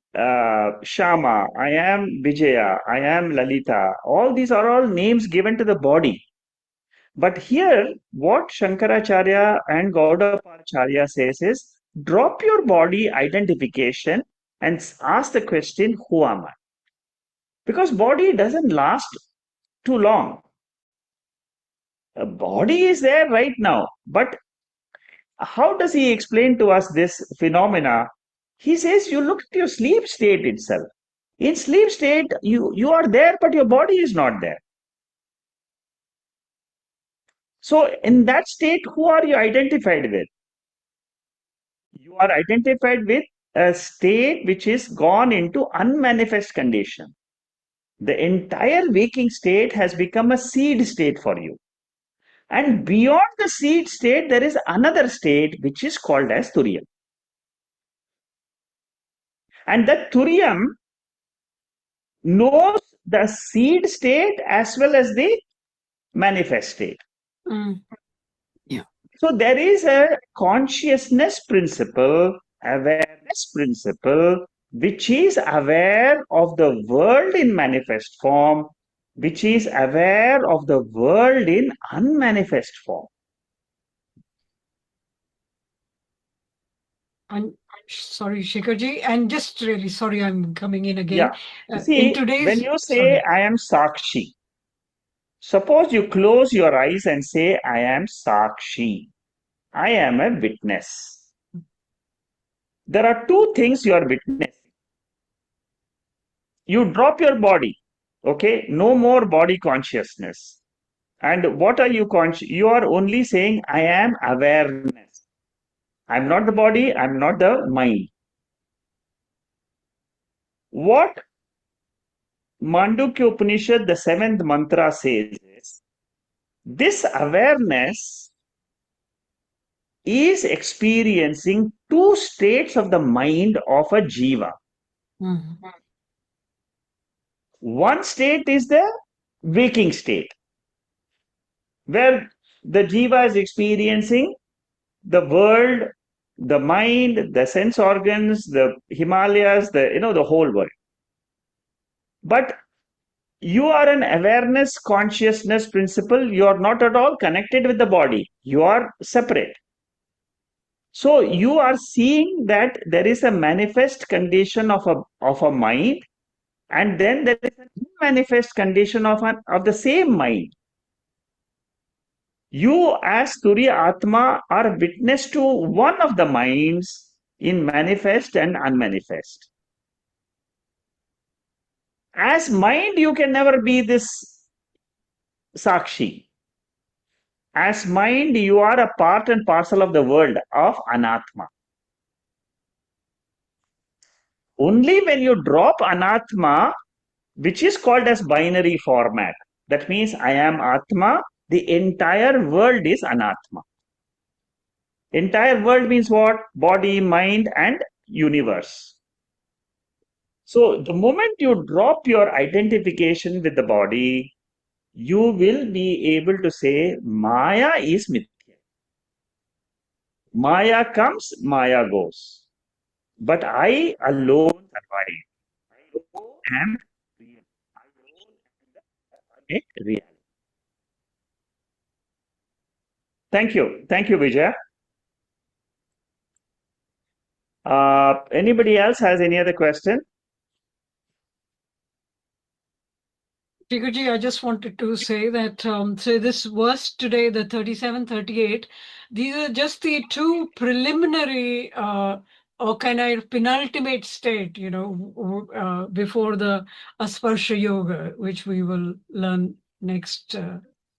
Shama, I am Vijaya, I am Lalita. All these are all names given to the body. But here, what Shankaracharya and Gaudapacharya says is drop your body identification and ask the question, who am I? Because body doesn't last too long. A body is there right now, but how does he explain to us this phenomena? He says you look at your sleep state itself. In sleep state, you are there, but your body is not there. So in that state, who are you identified with? You are identified with a state which is gone into unmanifest condition. The entire waking state has become a seed state for you. And beyond the seed state, there is another state which is called as Turiya. And that Turiyam knows the seed state as well as the manifest state. Mm. Yeah. So there is a consciousness principle, awareness principle, which is aware of the world in manifest form, which is aware of the world in unmanifest form. And sorry, Shikharji, and just really sorry, I'm coming in again. Yeah. In See, when today's, you say sorry, I am Sakshi, suppose you close your eyes and say I am Sakshi. I am a witness. There are two things you are witnessing. You drop your body, okay? No more body consciousness. And what are you conscious? You are only saying, I am awareness. I'm not the body, I'm not the mind. What Mandukya Upanishad, the seventh mantra says is, this awareness is experiencing two states of the mind of a jiva. Mhm. One state is the waking state, where the jiva is experiencing the world, the mind, the sense organs, the Himalayas, the whole world. But you are an awareness consciousness principle. You are not at all connected with the body. You are separate. So you are seeing that there is a manifest condition of a mind, and then there is an unmanifest condition of the same mind. You, as Turiya Atma, are witness to one of the minds in manifest and unmanifest. As mind, you can never be this Sakshi. As mind, you are a part and parcel of the world of Anatma. Only when you drop Anatma, which is called as binary format, that means I am Atma, the entire world is Anatma. Entire world means what? Body, mind, and universe. So the moment you drop your identification with the body, you will be able to say Maya is Mithya. Maya comes, Maya goes. But I alone survive. I alone am real. I alone am the reality. Thank you. Thank you, Vijay. Anybody else has any other question? Shikharji, I just wanted to say that, so this verse today, the 37, 38, these are just the two preliminary or kind of penultimate state, before the Asparsha Yoga, which we will learn next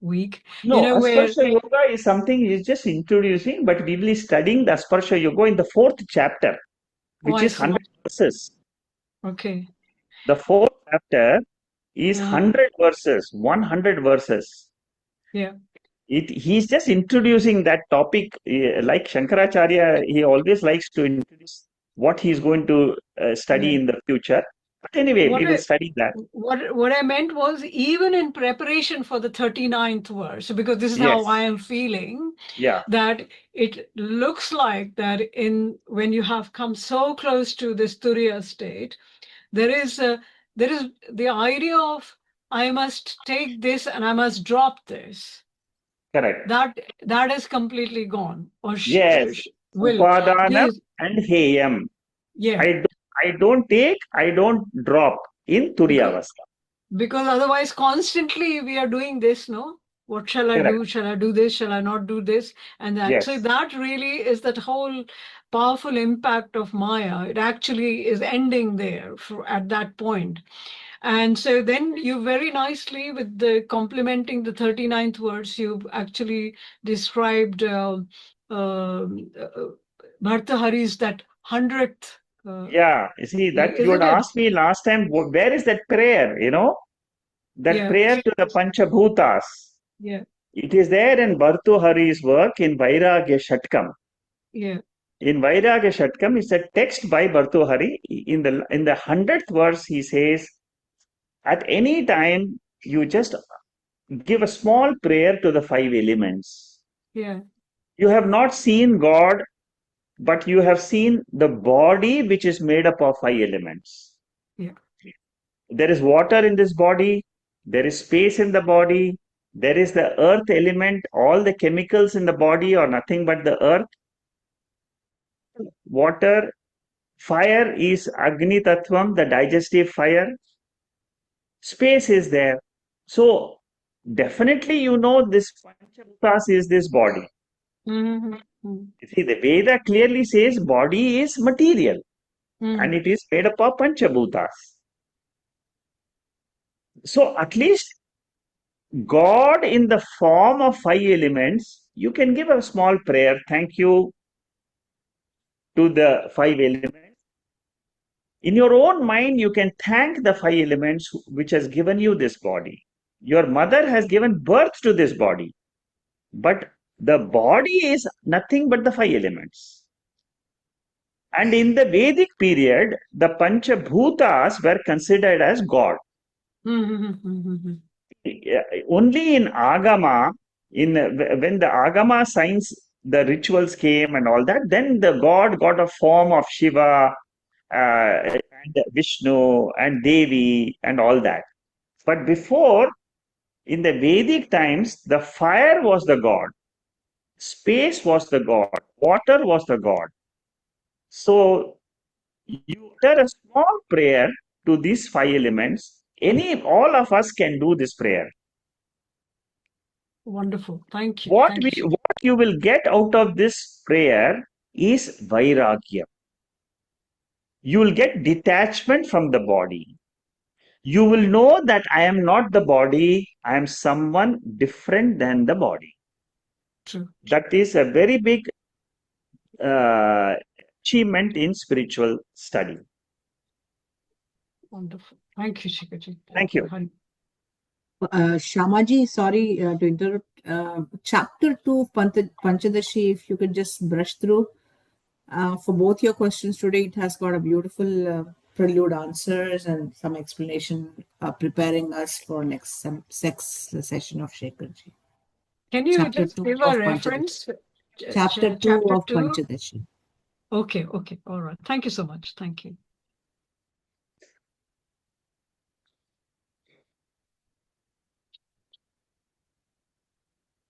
week. No, Where Asparsha Yoga is something he's just introducing, but we will be studying the Asparsha Yoga in the fourth chapter, which I is see. 100 verses. Okay. The fourth chapter is Uh, 100 verses, 100 verses. yeah. He's just introducing that topic, like Shankaracharya, he always likes to introduce what he's going to study Yeah. in the future. But anyway, What we will I, study that. what I meant was, even in preparation for the 39th verse, because this is how I Yes, am feeling, yeah, that it looks like that when you have come so close to this Turiya state, there is the idea of, I must take this and I must drop this. correct. That is completely gone, or Yes, will Upadanam please. and Heyam. Yeah. I don't take, I don't drop in because Turiyavastha. because otherwise constantly we are doing this, no? What shall I Correct. do? Shall I do this? Shall I not do this? And that, so Yes, that really is that whole powerful impact of Maya. It actually is ending there at that point. And so then you very nicely, with the complementing the 39th verse, you've actually described Bhartahari's that 100th, yeah. You see, that you had isn't it? asked me last time, where is that prayer? That Yeah, prayer to the Panchabhutas. yeah, It is there in Bhartuhari's work in Vairagya Shatkam. yeah, In Vairagya Shatkam, it's a text by Bhartuhari. In the 100th verse, he says, at any time, you just give a small prayer to the five elements. yeah, You have not seen God, but you have seen the body which is made up of five elements. yeah. There is water in this body, there is space in the body, there is the earth element, all the chemicals in the body are nothing but the earth, water, fire is Agni Tattvam, the digestive fire, space is there. So definitely this Panchabhutas is this body. Mm-hmm. Mm-hmm. You see, the Veda clearly says body is material and Mm-hmm. it is made up of Panchabhutas. So at least God in the form of five elements, you can give a small prayer. Thank you to the five elements. In your own mind, you can thank the five elements which has given you this body. Your mother has given birth to this body, but the body is nothing but the five elements. And in the Vedic period, the Panchabhutas were considered as God. Mm-hmm. Only in Agama, when the Agama science, the rituals came and all that, then the God got a form of Shiva and Vishnu and Devi and all that. But before, in the Vedic times, the fire was the God, space was the God, water was the God. So you utter a small prayer to these five elements. All of us can do this prayer. Wonderful. Thank you. What Thank you. you will get out of this prayer is vairagya. You will get detachment from the body. You will know that I am not the body, I am someone different than the body. True. That is a very big uh, achievement in spiritual study. Wonderful. Thank you, Shikaji. Thank Thank you. you. Shamaji, sorry to interrupt. Chapter 2 of Panchadashi, if you could just brush through. For both your questions today, it has got a beautiful prelude answers and some explanation preparing us for next session of Shekharji. Can you Chapter just 2 give of a Panchadashi. reference? Chapter 2 Chapter of 2? Panchadashi. Okay. All right. Thank you so much. Thank you.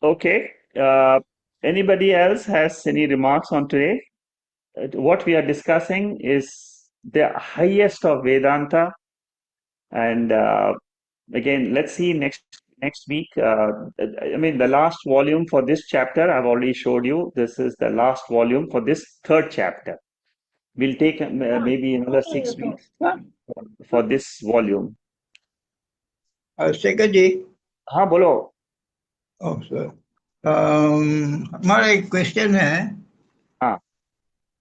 Okay. Anybody else has any remarks on today? What we are discussing is the highest of Vedanta, and again, let's see next week. I mean, the last volume for this chapter I've already showed you. This is the last volume for this third chapter. We'll take maybe another 6 weeks for this volume. Shekhar ji हाँ बोलो. Oh, sir. हमारा एक question है हाँ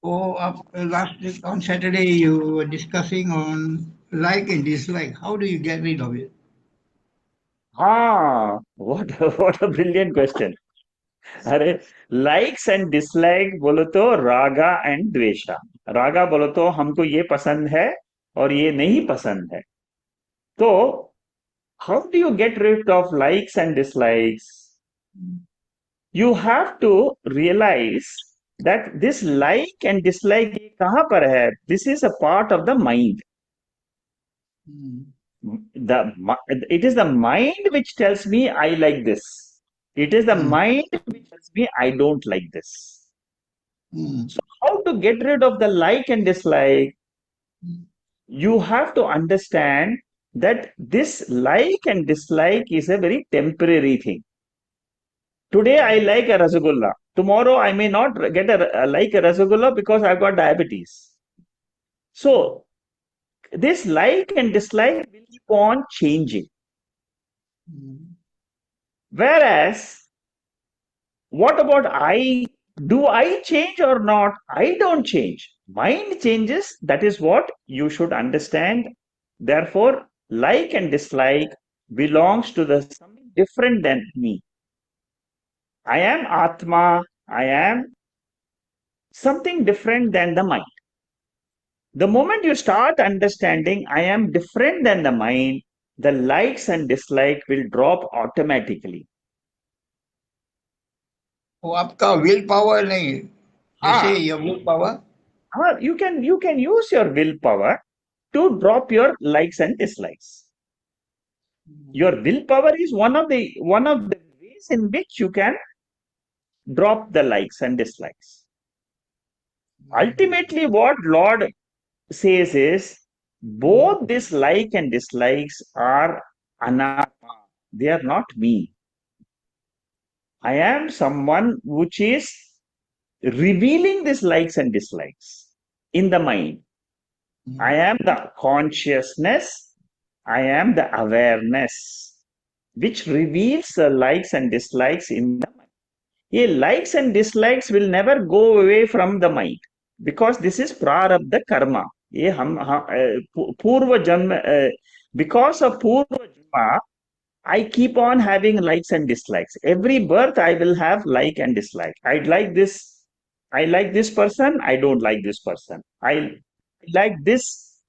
वो आप last week on Saturday you were discussing on like and dislike. How do you get rid of it? हाँ, what a brilliant question. अरे, लाइक्स एंड डिसलाइक बोलो तो रागा एंड द्वेषा। रागा बोलो तो हमको ये पसंद है और ये नहीं पसंद है। तो how do you get rid of likes and dislikes? You have to realize that this like and dislike ये कहाँ पर है? This is a part of the mind. It is the mind which tells me I like this. It is the mind which tells me I don't like this. So how to get rid of the like and dislike? You have to understand that this like and dislike is a very temporary thing. Today I like a rasgulla. Tomorrow I may not get like a rasgulla because I've got diabetes. So this like and dislike will keep on changing. Whereas, what about I? Do I change or not? I don't change. Mind changes. That is what you should understand. Therefore, like and dislike belongs to the something different than me. I am Atma. I am something different than the mind. The moment you start understanding I am different than the mind, the likes and dislike will drop automatically. वो आपका will power नहीं जैसे Ah, your will power. you can use your willpower to drop your likes and dislikes. Your willpower is one of the ways in which you can drop the likes and dislikes. Ultimately, what Lord says is both this like and dislikes are anatma. They are not me. I am someone which is revealing these likes and dislikes in the mind. I am the consciousness. I am the awareness which reveals the likes and dislikes in the mind. Yeah, likes and dislikes will never go away from the mind because this is prarabdha karma. ये पूर्व जन्म because of purva janma, I keep on having likes and dislikes. Every birth I will have like and dislike. I like this person, I don't like this person. I like this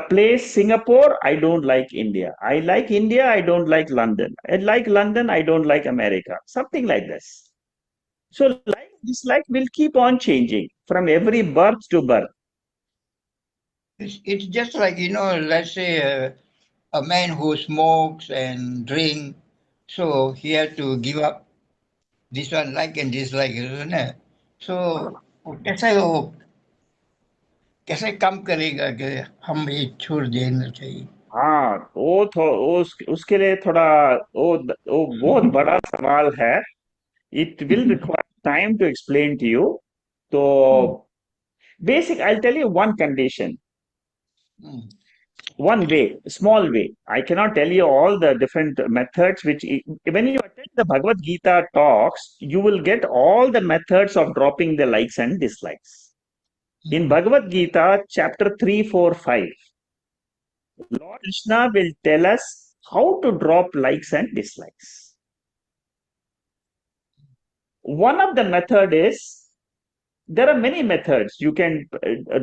place, Singapore, I don't like India. I like India, I don't like London. I like London, I don't like America. Something like this. So like dislike will keep on changing from every birth to birth. It's just like let's say a man who smokes and drink, so he had to give up this one like and dislike, isn't it? So वो कैसे काम करेगा कि हम ये छोड़ देना चाहिए? हाँ, उसके लिए थोड़ा वो बहुत बड़ा सवाल है. It will require time to explain to you. So, I'll tell you one condition, one way, small way. I cannot tell you all the different methods when you attend the Bhagavad Gita talks, you will get all the methods of dropping the likes and dislikes. In Bhagavad Gita, chapter 3, 4, 5, Lord Krishna will tell us how to drop likes and dislikes. One of the method is, there are many methods. You can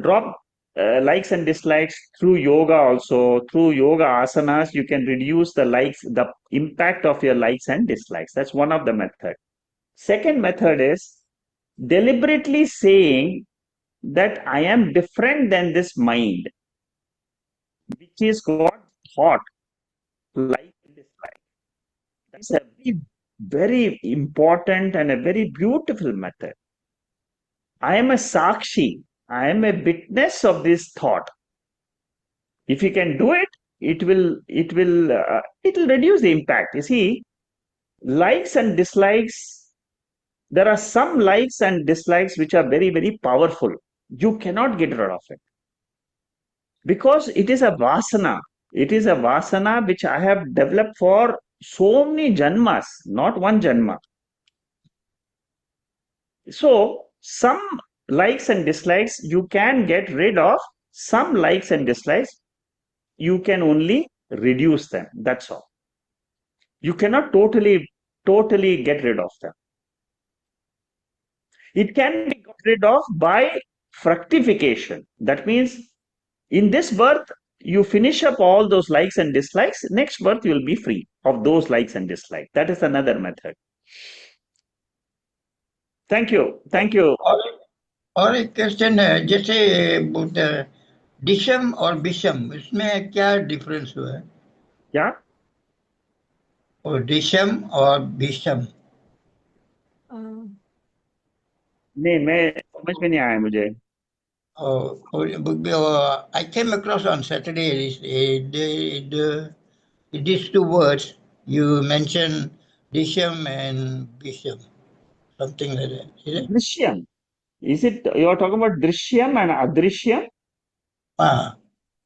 drop likes and dislikes through yoga also. Through yoga asanas, you can reduce the impact of your likes and dislikes. That's one of the method. Second method is deliberately saying that I am different than this mind, which is got thought, like and dislike. That's a very important and a very beautiful method. I am a sakshi. I am a witness of this thought. If you can do it, it will reduce the impact. You see, likes and dislikes. There are some likes and dislikes which are very, very powerful. You cannot get rid of it because it is a vasana. It is a vasana which I have developed for so many janmas, not one janma. So some likes and dislikes you can get rid of, some likes and dislikes you can only reduce them. That's all. You cannot totally get rid of them. It can be got rid of by fructification. That means in this birth, you finish up all those likes and dislikes. Next birth, you will be free of those likes and dislikes. That is another method. Thank you. Thank you. और एक question है, जैसे डिशम और बिशम, इसमें क्या difference हुआ है? क्या? और डिशम और बिशम, नहीं, मैं समझ में नहीं आया मुझे. I came across on Saturday these two words you mentioned, disham and bisham, something like that. Is it? Drishyam. Is it you are talking about drishyam and adrishyam? हाँ.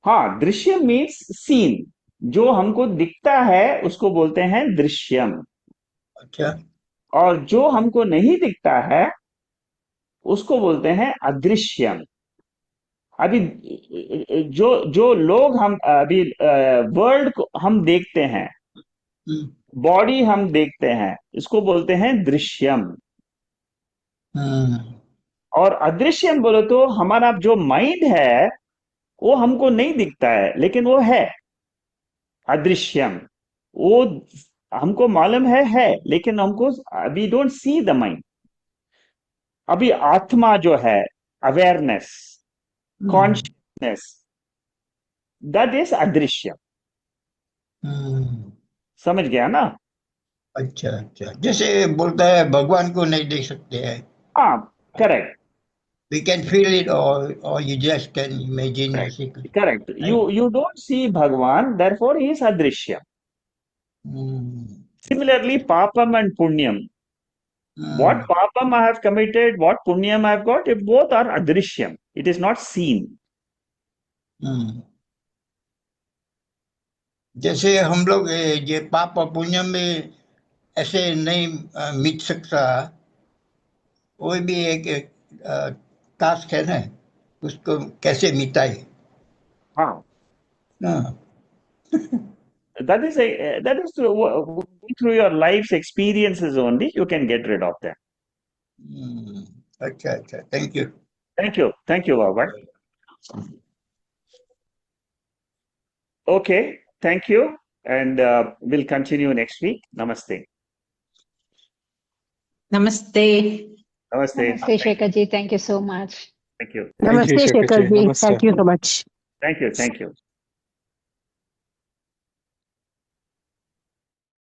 हाँ, दृश्यम मीन्स सीन. जो हमको दिखता है उसको बोलते हैं दृश्यम. अच्छा. और जो हमको नहीं दिखता है उसको बोलते हैं अदृश्यम. अभी जो जो लोग हम अभी वर्ल्ड को हम देखते हैं, बॉडी हम देखते हैं, इसको बोलते हैं दृश्यम. और अदृश्यम बोलो तो हमारा जो माइंड है वो हमको नहीं दिखता है लेकिन वो है अदृश्यम. वो हमको मालूम है लेकिन हमको we don't see the mind. अभी आत्मा जो है, अवेयरनेस, कॉन्शियसनेस, दैट इज अदृश्य. समझ गया ना? अच्छा अच्छा, जैसे बोलता है भगवान को नहीं देख सकते हैं. हाँ, correct. We can feel it, or you just can imagine. Correct. You don't see Bhagwan, therefore he is adrishya. Similarly, papam and punyam. What papam I have committed, what punyam I have got, if both are adrishyam. It is not seen. जैसे हम लोग ये पाप और पुण्य में ऐसे नहीं मिट सकता, वो भी एक टास्क है ना, उसको कैसे मिटाए. हाँ. That is through your life's experiences only you can get rid of them. अच्छा अच्छा, thank you. Thank you, Baba. Okay, thank you, and we'll continue next week. Namaste. Namaste. Namaste. Namaste, Shekhar ji. Thank you so much. Thank you. Namaste, Shekhar ji. Thank you so much. Thank you.